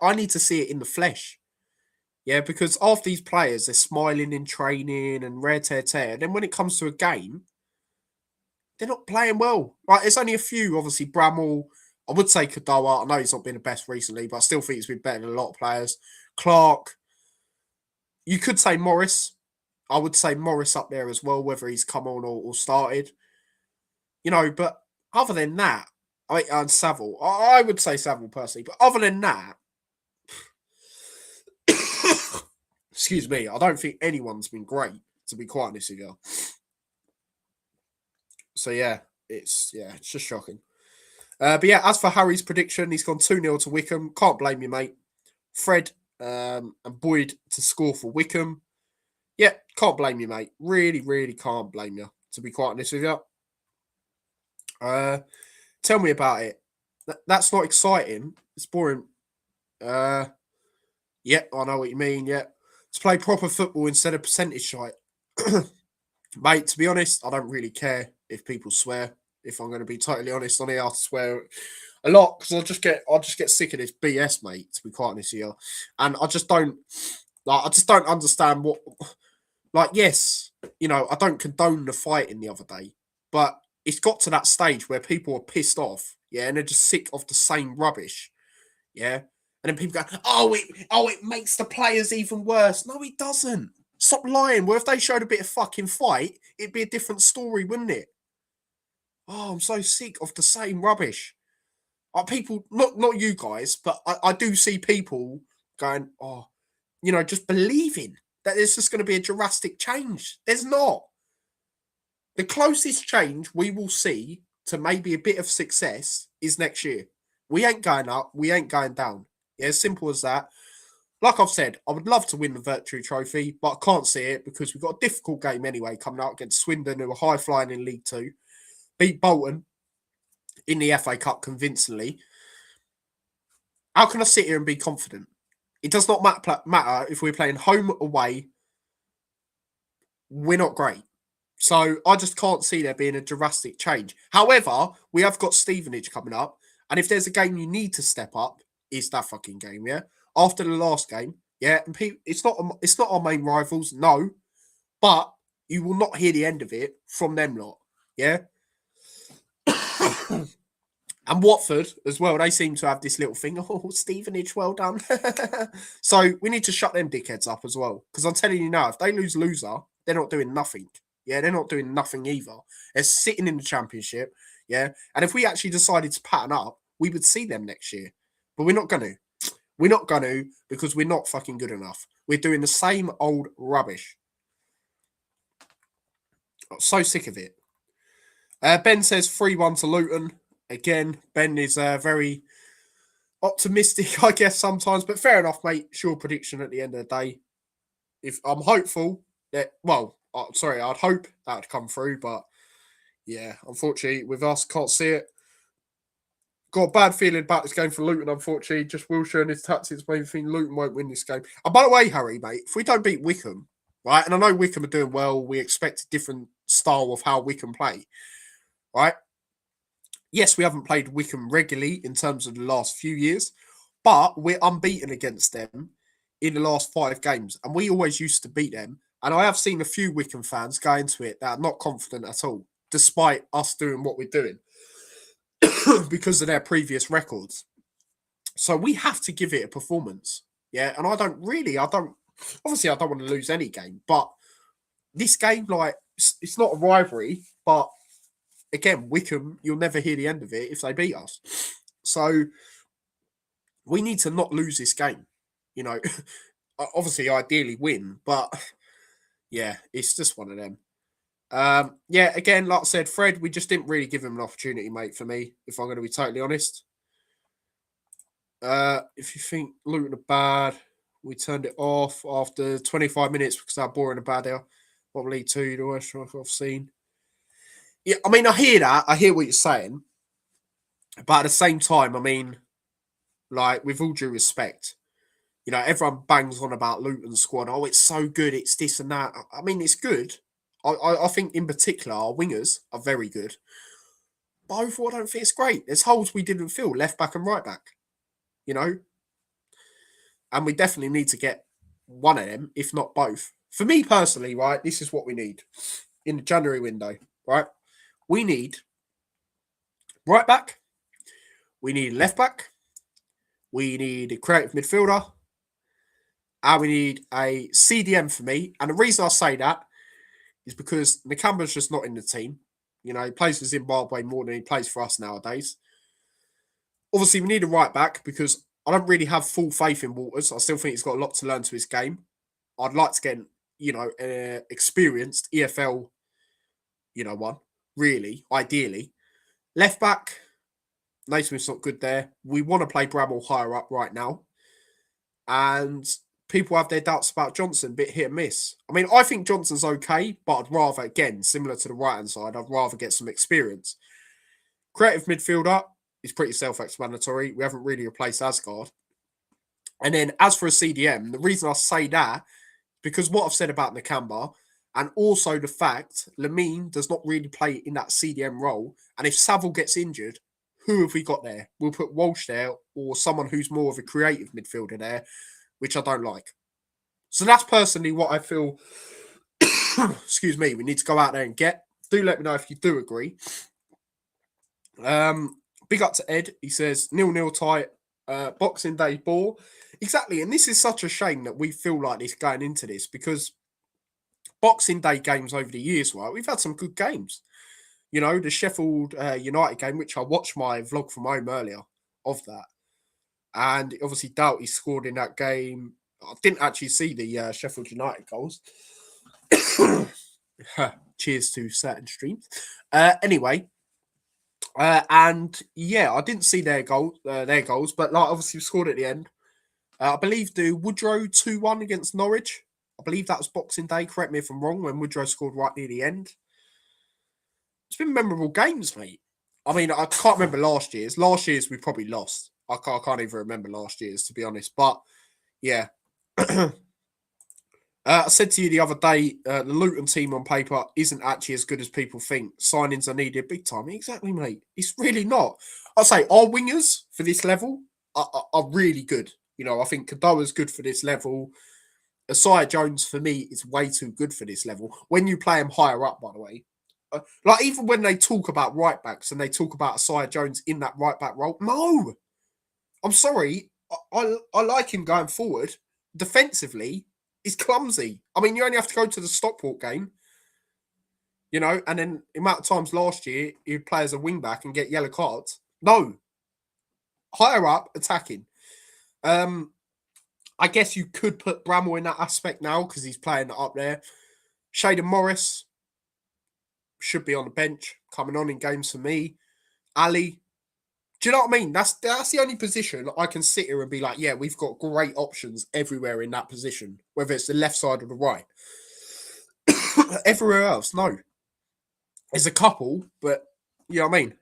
I need to see it in the flesh. Yeah, because half these players, they're smiling in training and rare tear tear. And then when it comes to a game, they're not playing well. Right, there's only a few, obviously. Bramall, I would say Kadoa. I know he's not been the best recently, but I still think he's been better than a lot of players. Clark, you could say Morris. I would say Morris up there as well, whether he's come on or started. But other than that, and Saville, I would say Saville personally, but other than that, excuse me, I don't think anyone's been great, to be quite honest with you. So yeah, it's just shocking. But yeah, as for Harry's prediction, he's gone 2-0 to Wickham. Can't blame you, mate. Fred and Boyd to score for Wickham. Yeah, can't blame you, mate. Really, really can't blame you, to be quite honest with you. Tell me about it. That's not exciting. It's boring. Yeah, I know what you mean. Yeah. To play proper football instead of percentage shite. Mate, to be honest, I don't really care if people swear. If I'm going to be totally honest on here, I swear a lot because I just get sick of this BS, mate. To be quite honest here, and I just don't understand what. Like, yes, you know, I don't condone the fighting the other day, but it's got to that stage where people are pissed off, yeah, and they're just sick of the same rubbish, yeah. And then people go, it makes the players even worse. No, it doesn't. Stop lying. Well, if they showed a bit of fucking fight, it'd be a different story, wouldn't it? Oh, I'm so sick of the same rubbish. People, not you guys, but I do see people going, oh, you know, just believing that there's just going to be a drastic change. There's not. The closest change we will see to maybe a bit of success is next year. We ain't going up. We ain't going down. Yeah, as simple as that. Like I've said, I would love to win the Virtue Trophy, but I can't see it because we've got a difficult game anyway coming out against Swindon, who are high flying in League Two. Beat Bolton in the FA Cup convincingly. How can I sit here and be confident? It does not matter if we're playing home or away. We're not great. So I just can't see there being a drastic change. However, we have got Stevenage coming up. And if there's a game you need to step up, it's that fucking game, yeah? After the last game, yeah? And it's not our main rivals, no. But you will not hear the end of it from them lot, yeah? And Watford as well, they seem to have this little thing. Oh, Stevenage, well done. So we need to shut them dickheads up as well. Because I'm telling you now, if they lose loser, they're not doing nothing. Yeah, they're not doing nothing either. They're sitting in the championship. Yeah. And if we actually decided to pattern up, we would see them next year. But we're not going to. We're not going to because we're not fucking good enough. We're doing the same old rubbish. I'm so sick of it. Ben says 3-1 to Luton. Again, Ben is very optimistic, I guess, sometimes. But fair enough, mate. Sure prediction at the end of the day. If I'm hopeful that, I'd hope that would come through. But yeah, unfortunately, with us, can't see it. Got a bad feeling about this game for Luton, unfortunately. Just Wilshere and his tactics made me think Luton won't win this game. And by the way, Harry, mate, if we don't beat Wickham, right, and I know Wickham are doing well, we expect a different style of how Wickham play, right? Yes, we haven't played Wickham regularly in terms of the last few years, but we're unbeaten against them in the last 5 games, and we always used to beat them. And I have seen a few Wickham fans go into it that are not confident at all, despite us doing what we're doing because of their previous records. So we have to give it a performance. Yeah. And I don't obviously, I don't want to lose any game, but this game, like, it's not a rivalry, but again, Wickham, you'll never hear the end of it if they beat us. So we need to not lose this game. You know, obviously, ideally win, but yeah, it's just one of them. Yeah, again, like I said, Fred, we just didn't really give him an opportunity, mate, for me, if I'm going to be totally honest. If you think Luton are bad, we turned it off after 25 minutes because they're boring about there. What League Two, the worst I've seen. Yeah, I mean, I hear that. I hear what you're saying. But at the same time, I mean, like, with all due respect, you know, everyone bangs on about Luton's squad. Oh, it's so good. It's this and that. I mean, it's good. I think in particular, our wingers are very good. But overall, I don't think it's great. There's holes we didn't fill, left back and right back. You know? And we definitely need to get one of them, if not both. For me personally, right, this is what we need in the January window, right? We need right back. We need left back. We need a creative midfielder. And we need a CDM for me. And the reason I say that is because Nakamba's just not in the team. You know, he plays for Zimbabwe more than he plays for us nowadays. Obviously, we need a right back because I don't really have full faith in Waters. I still think he's got a lot to learn to his game. I'd like to get, you know, an experienced EFL, you know, one, really, ideally. Left back, Naismith's not good there. We want to play Bramall higher up right now. And people have their doubts about Johnson, bit hit and miss. I mean, I think Johnson's okay, but I'd rather, again, similar to the right-hand side, I'd rather get some experience. Creative midfielder is pretty self-explanatory. We haven't really replaced Asgard. And then as for a CDM, the reason I say that, because what I've said about Nakamba, and also the fact Lamine does not really play in that CDM role. And if Saville gets injured, who have we got there? We'll put Walsh there or someone who's more of a creative midfielder there, which I don't like. So that's personally what I feel, excuse me, we need to go out there and get. Do let me know if you do agree. Big up to Ed. He says, 0-0 tie, Boxing Day ball. Exactly. And this is such a shame that we feel like this going into this, because Boxing Day games over the years, right? We've had some good games. You know, the Sheffield United game, which I watched my vlog from home earlier of that. And obviously Doughty scored in that game. I didn't actually see the Sheffield United goals. Cheers to certain streams. Anyway, and yeah, I didn't see their goals, but like obviously scored at the end. I believe the Woodrow 2-1 against Norwich. I believe that was Boxing Day. Correct me if I'm wrong, when Woodrow scored right near the end. It's been memorable games, mate. I mean, I can't remember last year's. Last year's we probably lost. I can't even remember last year's, to be honest. But yeah. I said to you the other day, the Luton team on paper isn't actually as good as people think. Signings are needed big time. Exactly, mate. It's really not. I'll say our wingers for this level are really good. You know, I think Kadoa's good for this level. Asaya Jones, for me, is way too good for this level. When you play him higher up, by the way. Like, even when they talk about right backs and they talk about Asaya Jones in that right back role, no. I'm sorry. I like him going forward. Defensively, he's clumsy. I mean, you only have to go to the Stockport game, you know, and then the amount of times last year he'd play as a wing back and get yellow cards. No. Higher up, attacking. I guess you could put Bramall in that aspect now because he's playing up there. Shaden Morris should be on the bench, coming on in games for me. Ali, do you know what I mean? That's the only position I can sit here and be like, yeah, we've got great options everywhere in that position, whether it's the left side or the right. Everywhere else, no. There's a couple, but you know what I mean?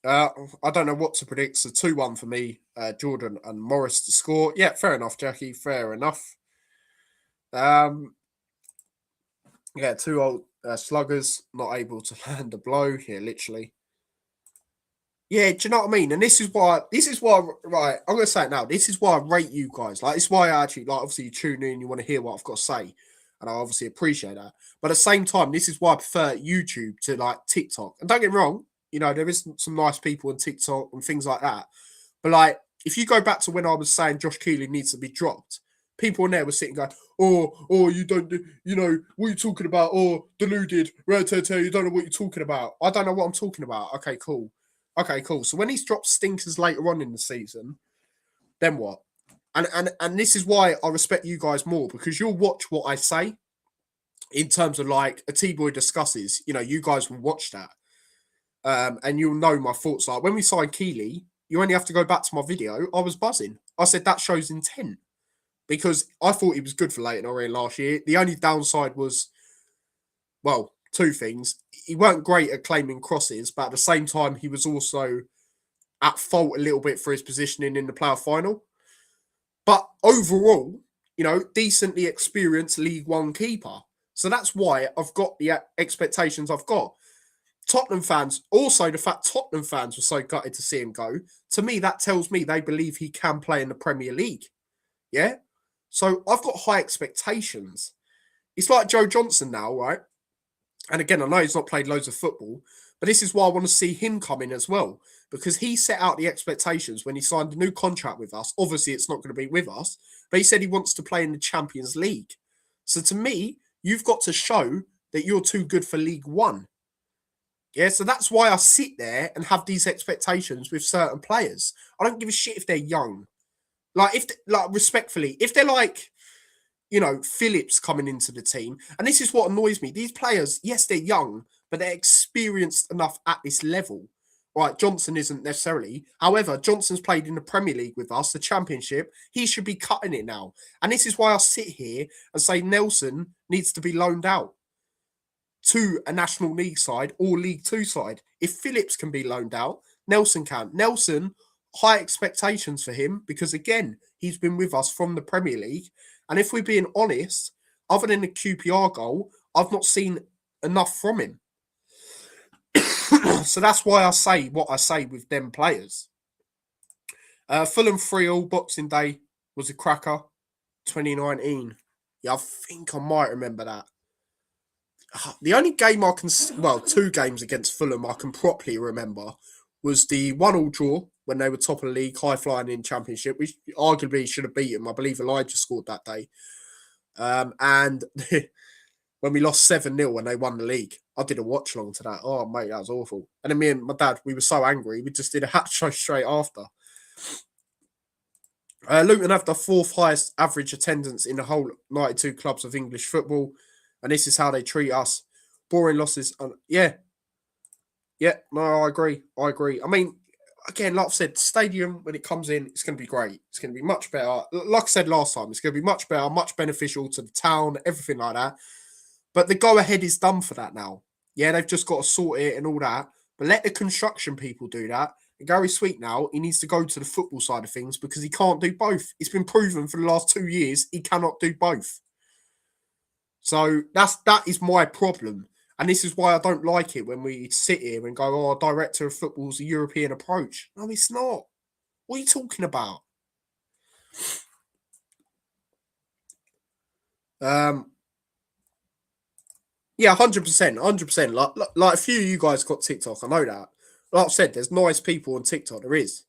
I don't know what to predict. So 2-1 for me, Jordan and Morris to score. Yeah, fair enough, Jackie. Fair enough. Yeah, two old sluggers not able to land a blow. Yeah, literally. Yeah, do you know what I mean? And this is why, right, I'm going to say it now. This is why I rate you guys. Like, it's why I actually, like, obviously you tune in, you want to hear what I've got to say. And I obviously appreciate that. But at the same time, this is why I prefer YouTube to, like, TikTok. And don't get me wrong, you know, there is some nice people on TikTok and things like that. But, like, if you go back to when I was saying Josh Keeling needs to be dropped, people in there were sitting going, oh, you don't do, you know, what are you talking about? Oh, deluded, you don't know what you're talking about. I don't know what I'm talking about. Okay, cool. So when he's dropped stinkers later on in the season, then what? And this is why I respect you guys more, because you'll watch what I say in terms of like a T-Boy discusses. You know, you guys will watch that. And you'll know my thoughts. Like when we signed Keeley, you only have to go back to my video. I was buzzing. I said that shows intent because I thought he was good for Leighton Orient last year. The only downside was, well, two things. He weren't great at claiming crosses, but at the same time, he was also at fault a little bit for his positioning in the playoff final. But overall, you know, decently experienced League One keeper. So that's why I've got the expectations I've got. Tottenham fans, also the fact Tottenham fans were so gutted to see him go, to me, that tells me they believe he can play in the Premier League. Yeah? So I've got high expectations. It's like Joe Johnson now, right? And again, I know he's not played loads of football, but this is why I want to see him come in as well, because he set out the expectations when he signed a new contract with us. Obviously, it's not going to be with us, but he said he wants to play in the Champions League. So to me, you've got to show that you're too good for League One. Yeah, so that's why I sit there and have these expectations with certain players. I don't give a shit if they're young. Respectfully, if they're like, you know, Phillips coming into the team, and this is what annoys me. These players, yes, they're young, but they're experienced enough at this level Right, Johnson isn't necessarily. However, Johnson's played in the Premier League with us, the Championship. He should be cutting it now. And this is why I sit here and say Nelson needs to be loaned out to a National League side or League Two side. If Phillips can be loaned out, Nelson can. Nelson, high expectations for him because, again, he's been with us from the Premier League. And if we're being honest, other than the QPR goal, I've not seen enough from him. So that's why I say what I say with them players. Fulham 3-0 Boxing Day was a cracker. 2019. Yeah, I think I might remember that. The only game I can, well, 2 games against Fulham I can properly remember was the 1-1 draw when they were top of the league, high flying in Championship, which arguably should have beaten them. I believe Elijah scored that day. And when we lost 7-0 when they won the league, I did a watch along to that. Oh, mate, that was awful. And then me and my dad, we were so angry, we just did a hat show straight after. Luton have the 4th highest average attendance in the whole 92 clubs of English football. And this is how they treat us. Boring losses. Yeah, no, I agree. I mean, again, like I've said, stadium, when it comes in, it's going to be great. It's going to be much better. Like I said last time, it's going to be much better, much beneficial to the town, everything like that. But the go-ahead is done for that now. Yeah, they've just got to sort it and all that. But let the construction people do that. And Gary Sweet now, he needs to go to the football side of things because he can't do both. It's been proven for the last 2 years he cannot do both. So that is my problem. And this is why I don't like it when we sit here and go, oh, director of football's a European approach. No, it's not. What are you talking about? Yeah, 100%, 100%. Like a few of you guys got TikTok, I know that. Like I've said, there's nice people on TikTok, there is.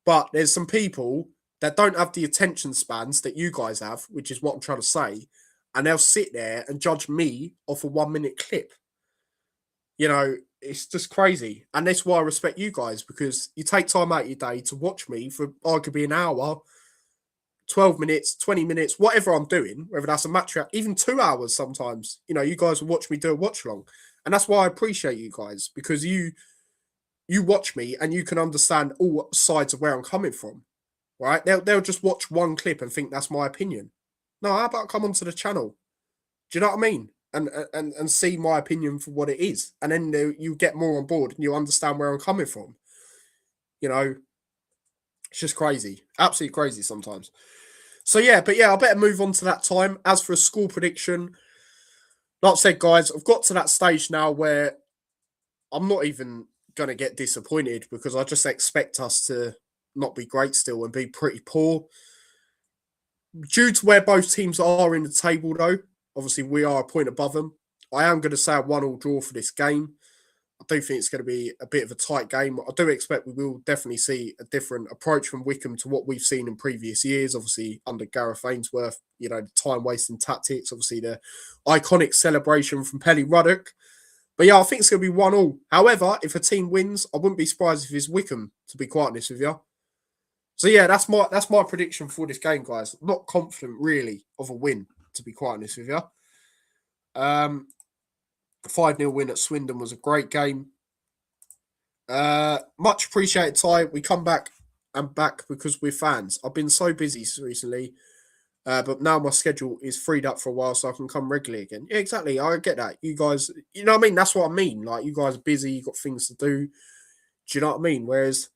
But there's some people that don't have the attention spans that you guys have, which is what I'm trying to say. And they'll sit there and judge me off a 1-minute clip. You know, it's just crazy. And that's why I respect you guys, because you take time out of your day to watch me for arguably an hour, 12 minutes, 20 minutes, whatever I'm doing, whether that's a match, even 2 hours sometimes. You know, you guys will watch me do a watch along. And that's why I appreciate you guys, because you watch me and you can understand all sides of where I'm coming from, right? They'll just watch one clip and think that's my opinion. No, how about come onto the channel? Do you know what I mean? And see my opinion for what it is. And then you get more on board and you understand where I'm coming from. You know, it's just crazy. Absolutely crazy sometimes. So, yeah, but yeah, I better move on to that time. As for a score prediction, like I said, guys, I've got to that stage now where I'm not even going to get disappointed because I just expect us to not be great still and be pretty poor. Due to where both teams are in the table, though, obviously we are a point above them. I am going to say a 1-1 draw for this game. I do think it's going to be a bit of a tight game. I do expect we will definitely see a different approach from Wickham to what we've seen in previous years. Obviously, under Gareth Ainsworth, you know, the time-wasting tactics. Obviously, the iconic celebration from Pelly Ruddock. But yeah, I think it's going to be 1-1. However, if a team wins, I wouldn't be surprised if it's Wickham, to be quite honest with you. So yeah, that's my prediction for this game, guys. I'm not confident really of a win, to be quite honest with you. 5-0 win at Swindon was a great game. Much appreciated, Ty. We come back and back because we're fans. I've been so busy recently, but now my schedule is freed up for a while, so I can come regularly again. Yeah, exactly. I get that. You guys, you know what I mean? That's what I mean. Like, you guys are busy, you got things to do. Do you know what I mean? Whereas,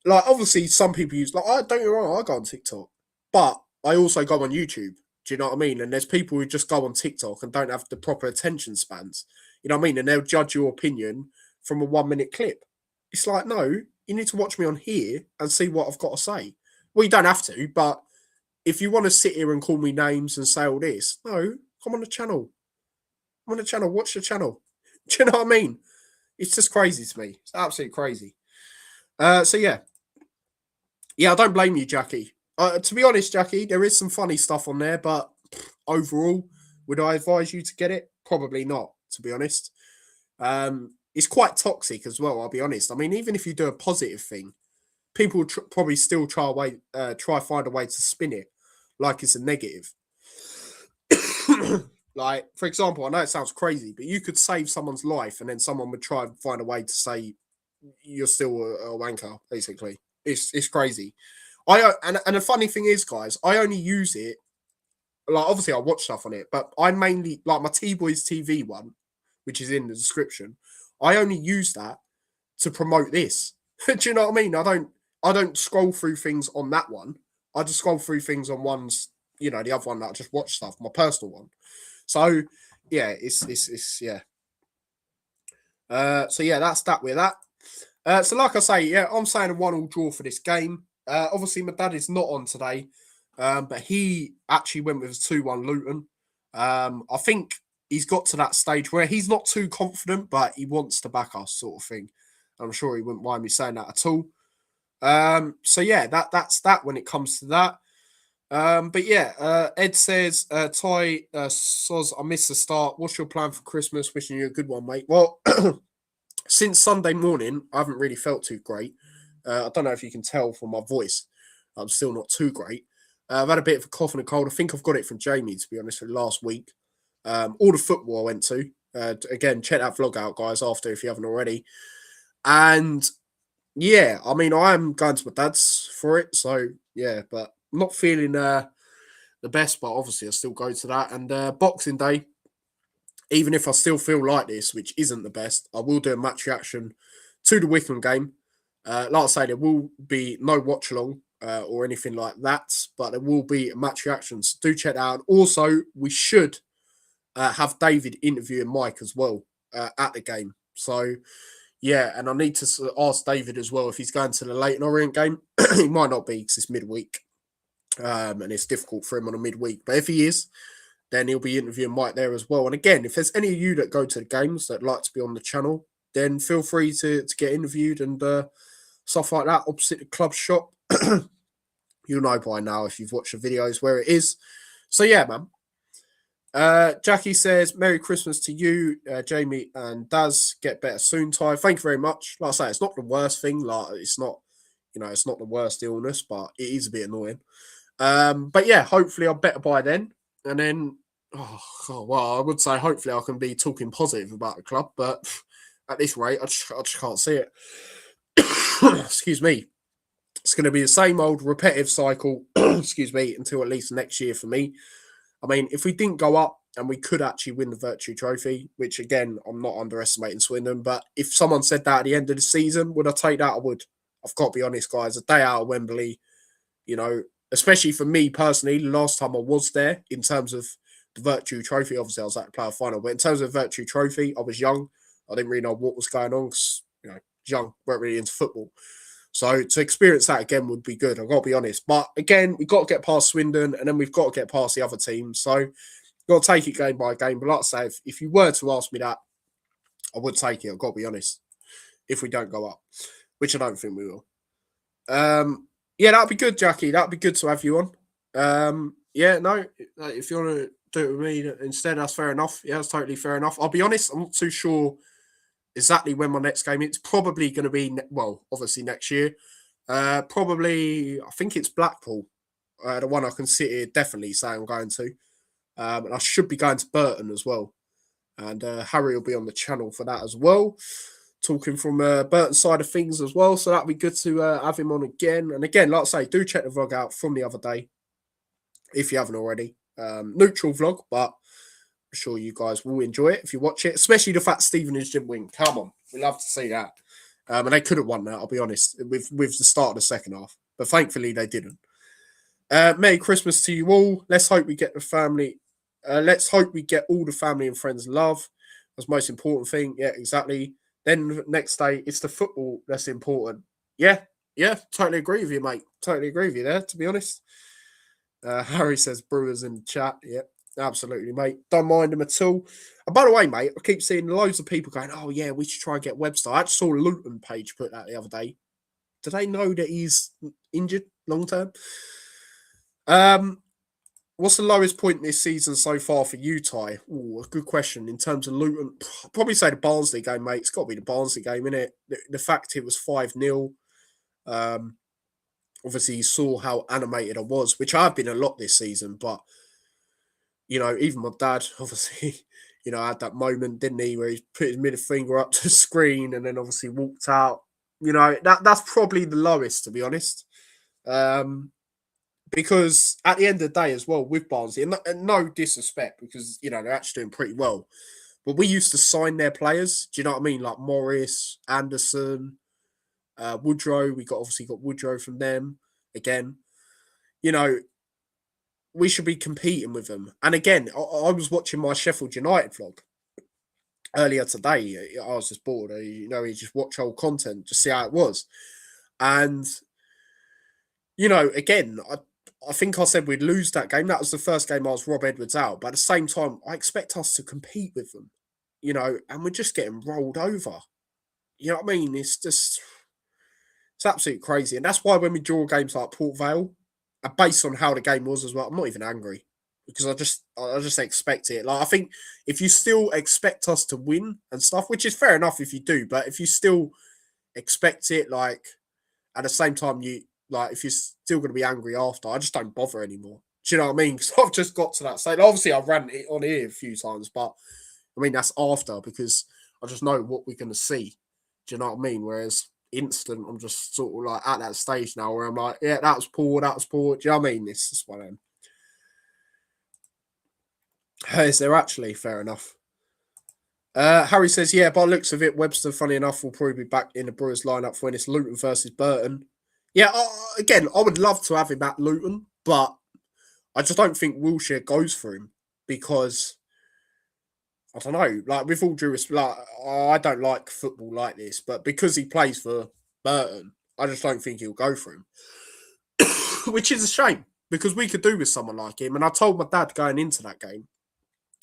like, obviously, some people use, like, I don't get me wrong, I go on TikTok, but I also go on YouTube. Do you know what I mean? And there's people who just go on TikTok and don't have the proper attention spans. You know what I mean? And they'll judge your opinion from a 1-minute clip. It's like, no, you need to watch me on here and see what I've got to say. Well, you don't have to, but if you want to sit here and call me names and say all this, no, come on the channel. Come on the channel, watch the channel. Do you know what I mean? It's just crazy to me. It's absolutely crazy. So, yeah. Yeah, I don't blame you, Jackie. To be honest, Jackie, there is some funny stuff on there, but overall, would I advise you to get it? Probably not, to be honest. It's quite toxic as well, I'll be honest. I mean, even if you do a positive thing, people will probably still try find a way to spin it like it's a negative. Like, for example, I know it sounds crazy, but you could save someone's life and then someone would try and find a way to say you're still a wanker, basically. It's crazy. And the funny thing is, guys, I only use it, like, obviously I watch stuff on it, but I mainly, like, my T-Boys TV one, which is in the description, I only use that to promote this. Do you know what I mean? I don't scroll through things on that one. I just scroll through things on ones, the other one that I just watch stuff, my personal one. So yeah, it's yeah. So yeah, that's that with that. So like I say, yeah, I'm saying a 1-1 draw for this game. Obviously my dad is not on today, but he actually went with a 2-1 Luton. I think he's got to that stage where he's not too confident, but he wants to back us, sort of thing. I'm sure he wouldn't mind me saying that at all. So yeah, that's that when it comes to that. But yeah, Ed says, Ty, Soz, I missed the start. What's your plan for Christmas? Wishing you a good one, mate. Well, since Sunday morning, I haven't really felt too great. I don't know if you can tell from my voice. I'm still not too great. I've had a bit of a cough and a cold. I think I've got it from Jamie, to be honest, for last week. All the football I went to. Again, check that vlog out, guys, after if you haven't already. And yeah, I mean, I am going to my dad's for it. So yeah, but I'm not feeling the best, but obviously I still go to that. And Boxing Day, even if I still feel like this, which isn't the best, I will do a match reaction to the Wickham game. Like I say, there will be no watch along or anything like that, but there will be match reactions. So do check that out. Also, we should have David interviewing Mike as well at the game. So yeah, and I need to ask David as well if he's going to the Leighton Orient game. He might not be because it's midweek, and it's difficult for him on a midweek. But if he is, then he'll be interviewing Mike there as well. And again, if there's any of you that go to the games that like to be on the channel, then feel free to get interviewed and stuff like that opposite the club shop. You'll know by now if you've watched the videos where it is. So yeah, man. Jackie says, Merry Christmas to you, Jamie and Daz. Get better soon, Ty. Thank you very much. Like I say, it's not the worst thing. Like, it's not, it's not the worst illness, but it is a bit annoying. But yeah, hopefully I'm better by then. And then, well, I would say hopefully I can be talking positive about the club, but at this rate, I just can't see it. Excuse me. It's going to be the same old repetitive cycle, excuse me, until at least next year for me. I mean, if we didn't go up and we could actually win the Virtue Trophy, which again, I'm not underestimating Swindon, but if someone said that at the end of the season, would I take that? I would. I've got to be honest, guys. A day out of Wembley, especially for me personally, the last time I was there in terms of the Virtue Trophy, obviously I was at the player final, but in terms of Virtue Trophy, I was young. I didn't really know what was going on because, young, weren't really into football. So to experience that again would be good. I've got to be honest. But again, we've got to get past Swindon and then we've got to get past the other teams. So we've got to take it game by game. But like I say, if you were to ask me that, I would take it. I've got to be honest. If we don't go up, which I don't think we will. Yeah, that'd be good, Jackie. That'd be good to have you on. Yeah, no, if you want to do it with me instead, that's fair enough. Yeah, that's totally fair enough. I'll be honest, I'm not too sure exactly when my next game is. It's probably going to be, obviously next year. Probably, I think it's Blackpool, the one I can sit here definitely say I'm going to. And I should be going to Burton as well. And Harry will be on the channel for that as well, talking from Burton's side of things as well. So that'd be good to have him on again. And again, like I say, do check the vlog out from the other day if you haven't already. Neutral vlog, but I'm sure you guys will enjoy it if you watch it, especially the fact Stevenage didn't win. Come on, we love to see that. And they could have won that, I'll be honest, with the start of the second half. But thankfully, they didn't. Merry Christmas to you all. Let's hope we get the family. Let's hope we get all the family and friends love. That's the most important thing. Yeah, exactly. Then next day, it's the football that's important. Yeah, totally agree with you, mate. Totally agree with you there, to be honest. Harry says Brewers in the chat. Yeah, absolutely, mate. Don't mind him at all. And by the way, mate, I keep seeing loads of people going, oh, yeah, we should try and get Webster. I just saw a Luton page put that the other day. Do they know that he's injured long term? What's the lowest point this season so far for you, Ty? Ooh, a good question. In terms of Luton, I'd probably say the Barnsley game, mate. It's got to be the Barnsley game, innit? The fact it was 5-0. Obviously, you saw how animated I was, which I've been a lot this season. But, even my dad, obviously, had that moment, didn't he, where he put his middle finger up to the screen and then obviously walked out. You know, that's probably the lowest, to be honest. Because at the end of the day, as well, with Barnsley, and no disrespect, because you know they're actually doing pretty well. But we used to sign their players. Do you know what I mean? Like Morris, Anderson, Woodrow. We obviously got Woodrow from them again. You know, we should be competing with them. And again, I was watching my Sheffield United vlog earlier today. I was just bored. You know, you just watch old content, just see how it was. And you know, again, I think I said we'd lose that game. That was the first game I was Rob Edwards out. But at the same time, I expect us to compete with them, you know, and we're just getting rolled over. You know what I mean? It's absolutely crazy. And that's why when we draw games like Port Vale, and based on how the game was as well, I'm not even angry because I just expect it. Like I think if you still expect us to win and stuff, which is fair enough if you do, but if you still expect it, like at the same time you like if you're still going to be angry after, I just don't bother anymore. Do you know what I mean? Because I've just got to that stage. Obviously, I've ran it on here a few times, but I mean that's after because I just know what we're going to see. Do you know what I mean? Whereas instant, I'm just sort of like at that stage now where I'm like, yeah, that was poor, that was poor. Do you know what I mean? This is one of them. Is there actually? Fair enough. Harry says, yeah, by looks of it, Webster, funny enough, will probably be back in the Brewers lineup for when it's Luton versus Burton. Yeah, again, I would love to have him at Luton, but I just don't think Wilshere goes for him because I don't know. Like with all due respect, like, I don't like football like this, but because he plays for Burton, I just don't think he'll go for him, which is a shame because we could do with someone like him. And I told my dad going into that game,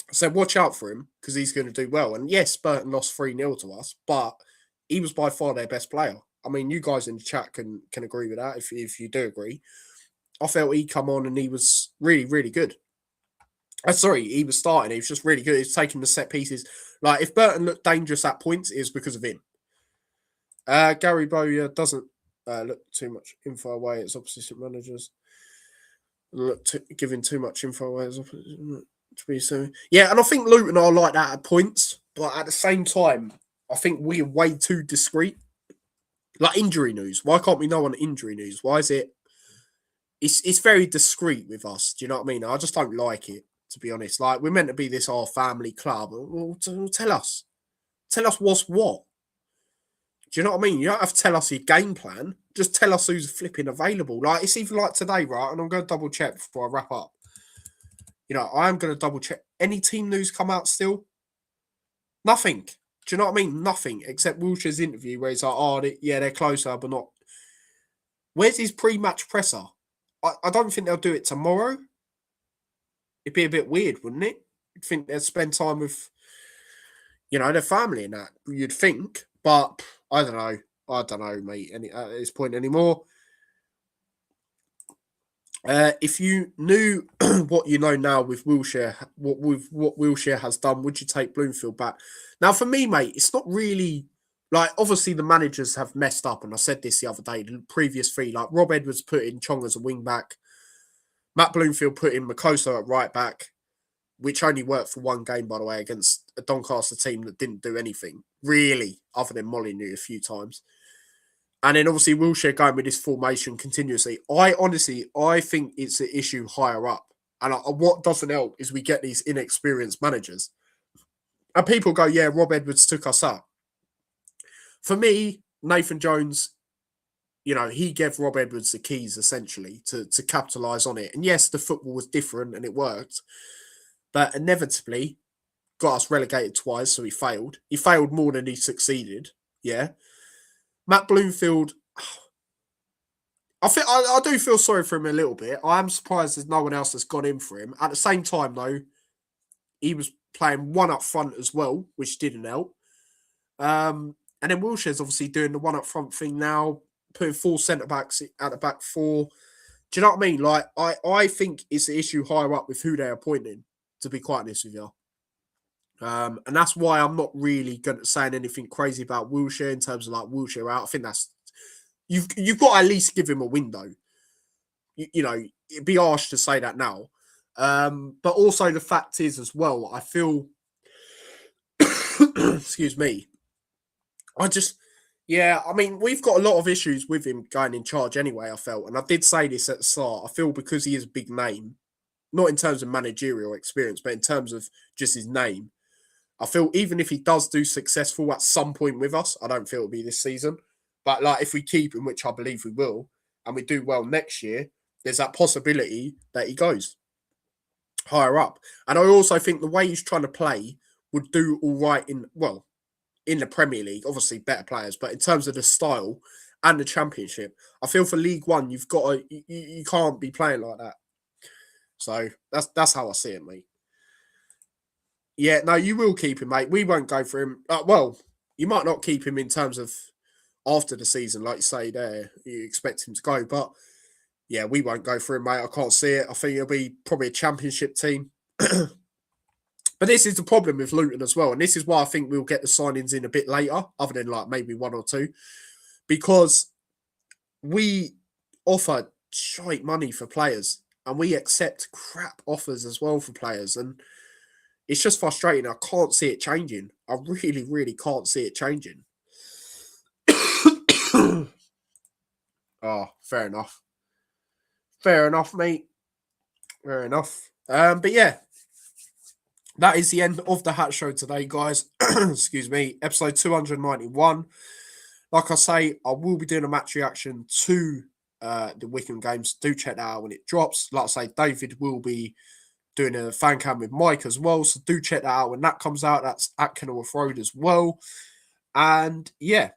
I said, watch out for him because he's going to do well. And yes, Burton lost 3-0 to us, but he was by far their best player. I mean, you guys in the chat can agree with that if you do agree. I felt he come on and he was really, really good. Sorry, he was starting. He was just really good. He was taking the set pieces. Like, if Burton looked dangerous at points, it was because of him. Gary Bowyer doesn't look too much info away as opposition managers. Giving too much info away as opposition. To be so, yeah, and I think Luton are like that at points, but at the same time, I think we're way too discreet. Like injury news, why can't we know on injury news? Why is it? It's very discreet with us. Do you know what I mean? I just don't like it, to be honest. Like we're meant to be this our family club. Well, tell us what's what. Do you know what I mean? You don't have to tell us your game plan. Just tell us who's flipping available. Like it's even like today, right? And I'm going to double check before I wrap up. You know, I am going to double check. Any team news come out still? Nothing. Do you know what I mean? Nothing except Wilshere's interview where he's like, oh, yeah, they're closer, but not. Where's his pre-match presser? I don't think they'll do it tomorrow. It'd be a bit weird, wouldn't it? You'd think they'd spend time with, you know, their family and that. You'd think, but I don't know. I don't know, mate. At this point anymore. If you knew what you know now with Wilshere, what Wilshere has done, would you take Bloomfield back? Now, for me, mate, it's not really like obviously the managers have messed up, and I said this the other day. The previous three, like Rob Edwards put in Chong as a wing back, Matt Bloomfield put in Makoso at right back, which only worked for one game, by the way, against a Doncaster team that didn't do anything really, other than Molyneux a few times. And then obviously Wilshere going with this formation continuously. I think it's an issue higher up. And what doesn't help is we get these inexperienced managers. And people go, yeah, Rob Edwards took us up. For me, Nathan Jones, you know, he gave Rob Edwards the keys essentially to capitalise on it. And yes, the football was different and it worked. But inevitably got us relegated twice, so he failed. He failed more than he succeeded. Yeah. Matt Bloomfield, I do feel sorry for him a little bit. I am surprised there's no one else that's gone in for him. At the same time, though, he was playing one up front as well, which didn't help. And then Wilshere's obviously doing the one up front thing now, putting 4 centre backs at the back 4. Do you know what I mean? Like, I think it's the issue higher up with who they're appointing, to be quite honest with you. And that's why I'm not really saying anything crazy about Wilshere in terms of like Wilshere out. I think that's you've got to at least give him a window. You know, it'd be harsh to say that now. But also the fact is as well, I feel excuse me. Yeah, I mean, we've got a lot of issues with him going in charge anyway, I felt. And I did say this at the start. I feel because he is a big name, not in terms of managerial experience, but in terms of just his name, I feel even if he does do successful at some point with us, I don't feel it'll be this season. But like if we keep him, which I believe we will, and we do well next year, there's that possibility that he goes higher up. And I also think the way he's trying to play would do all right in the Premier League. Obviously, better players, but in terms of the style and the Championship, I feel for League One, you've got to you can't be playing like that. So that's how I see it, mate. Yeah, no, you will keep him, mate. We won't go for him. Well, you might not keep him in terms of after the season, like you say there. You expect him to go, but yeah, we won't go for him, mate. I can't see it. I think it'll be probably a Championship team. But this is the problem with Luton as well. And this is why I think we'll get the signings in a bit later, other than like maybe one or two, because we offer shite money for players and we accept crap offers as well for players. And it's just frustrating. I can't see it changing. I really, really can't see it changing. Oh, fair enough. Fair enough, mate. Fair enough. But yeah, that is the end of the Hat Show today, guys. Excuse me. Episode 291. Like I say, I will be doing a match reaction to the Wickham games. Do check that out when it drops. Like I say, David will be doing a fan cam with Mike as well. So do check that out when that comes out. That's at Kenilworth Road as well. And yeah,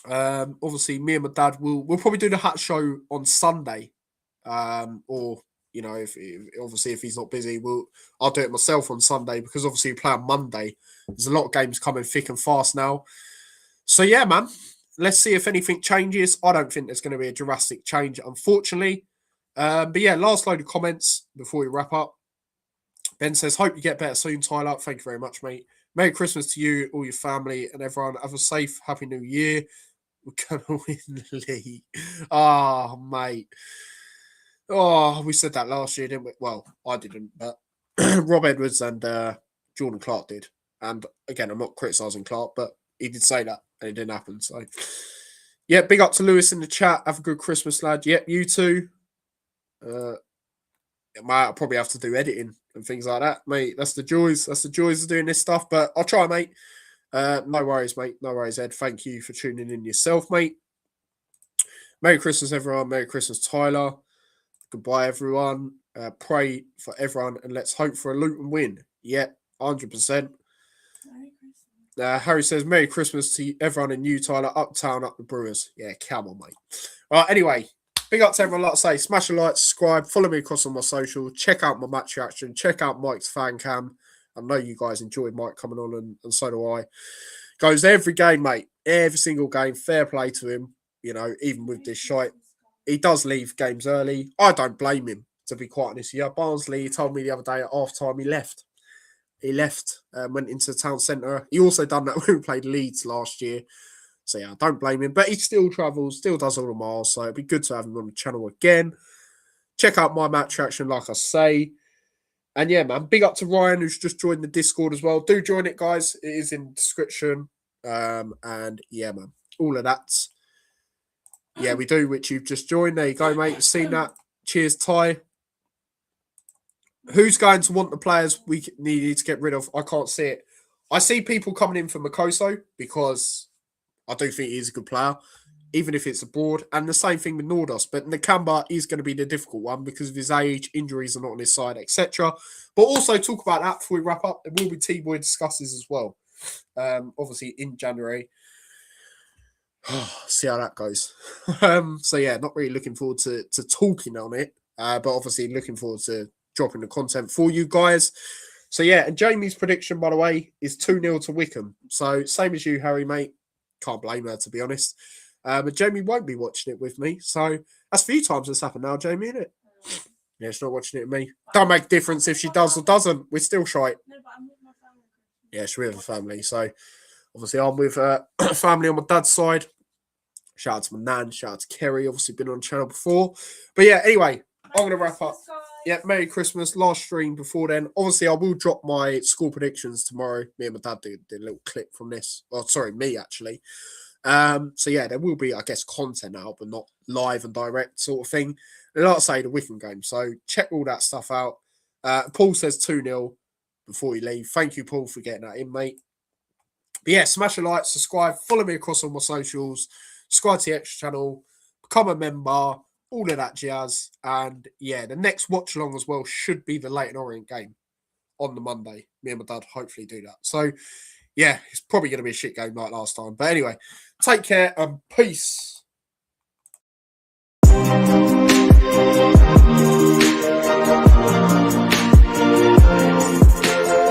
obviously me and my dad we'll probably do the Hat Show on Sunday. Or you know, if obviously if he's not busy, I'll do it myself on Sunday because obviously we play on Monday. There's a lot of games coming thick and fast now. So yeah, man, let's see if anything changes. I don't think there's going to be a drastic change, unfortunately. But yeah, last load of comments before we wrap up. Ben says, hope you get better soon, Tyler. Thank you very much, mate. Merry Christmas to you, all your family, and everyone. Have a safe, happy new year. We're going to win the league. Oh, mate. Oh, we said that last year, didn't we? Well, I didn't, but Rob Edwards and Jordan Clark did. And again, I'm not criticising Clark, but he did say that, and it didn't happen. So, yeah, big up to Lewis in the chat. Have a good Christmas, lad. Yep, you too. I'll probably have to do editing and things like that, mate. That's the joys. That's the joys of doing this stuff. But I'll try, mate. No worries, mate. No worries, Ed. Thank you for tuning in yourself, mate. Merry Christmas, everyone. Merry Christmas, Tyler. Goodbye, everyone. Pray for everyone and let's hope for a Luton win. Yeah, 100%. Harry says, Merry Christmas to everyone in you, Tyler. Uptown, up the Brewers. Yeah, come on, mate. All right, anyway, big up to everyone. Like I say, smash a like, subscribe, follow me across on my social, check out my match reaction, check out Mike's fan cam. I know you guys enjoyed Mike coming on, and so do I. Goes every game, mate. Every single game. Fair play to him. You know, even with this shite. He does leave games early. I don't blame him, to be quite honest. Yeah, Barnsley, he told me the other day at half time he left. He left, went into the town centre. He also done that when we played Leeds last year. So yeah, I don't blame him. But he still travels, still does all the miles. So it'd be good to have him on the channel again. Check out my match reaction, like I say. And yeah, man, big up to Ryan, who's just joined the Discord as well. Do join it, guys. It is in the description. And yeah, man, all of that. Yeah, we do, which you've just joined. There you go, mate. You've seen that. Cheers, Ty. Who's going to want the players we need to get rid of? I can't see it. I see people coming in for Makoso because I do think he's a good player, even if it's abroad. And the same thing with Nordos. But Nakamba is going to be the difficult one because of his age, injuries are not on his side, etc. But also talk about that before we wrap up. There will be T-Boy discusses as well, obviously in January. See how that goes. So yeah, not really looking forward to talking on it, but obviously looking forward to dropping the content for you guys. So yeah, and Jamie's prediction, by the way, is 2-0 to Wickham. So same as you, Harry, mate. Can't blame her, to be honest. But Jamie won't be watching it with me. So that's a few times that's happened now, Jamie, isn't it? Yeah, she's not watching it with me. Don't make a difference if she does or doesn't. We're still shite. No, but I'm with my family. Yeah, she's with her family. So obviously I'm with family on my dad's side. Shout out to my nan. Shout out to Kerry. Obviously been on the channel before. But yeah, anyway, I'm going to wrap up. Yeah, Merry Christmas. Last stream before then. Obviously, I will drop my school predictions tomorrow. Me and my dad did a little clip from this. Oh, sorry, me, actually. So yeah, there will be, I guess, content out, but not live and direct sort of thing. And like I say, the Wickham game. So check all that stuff out. Paul says 2-0 before you leave. Thank you, Paul, for getting that in, mate. But yeah, smash a like, subscribe, follow me across all my socials, subscribe to the extra channel, become a member, all of that jazz. And yeah, the next watch along as well should be the Leyton Orient game on the Monday. Me and my dad hopefully do that. So yeah, it's probably going to be a shit game like last time. But anyway, take care and peace.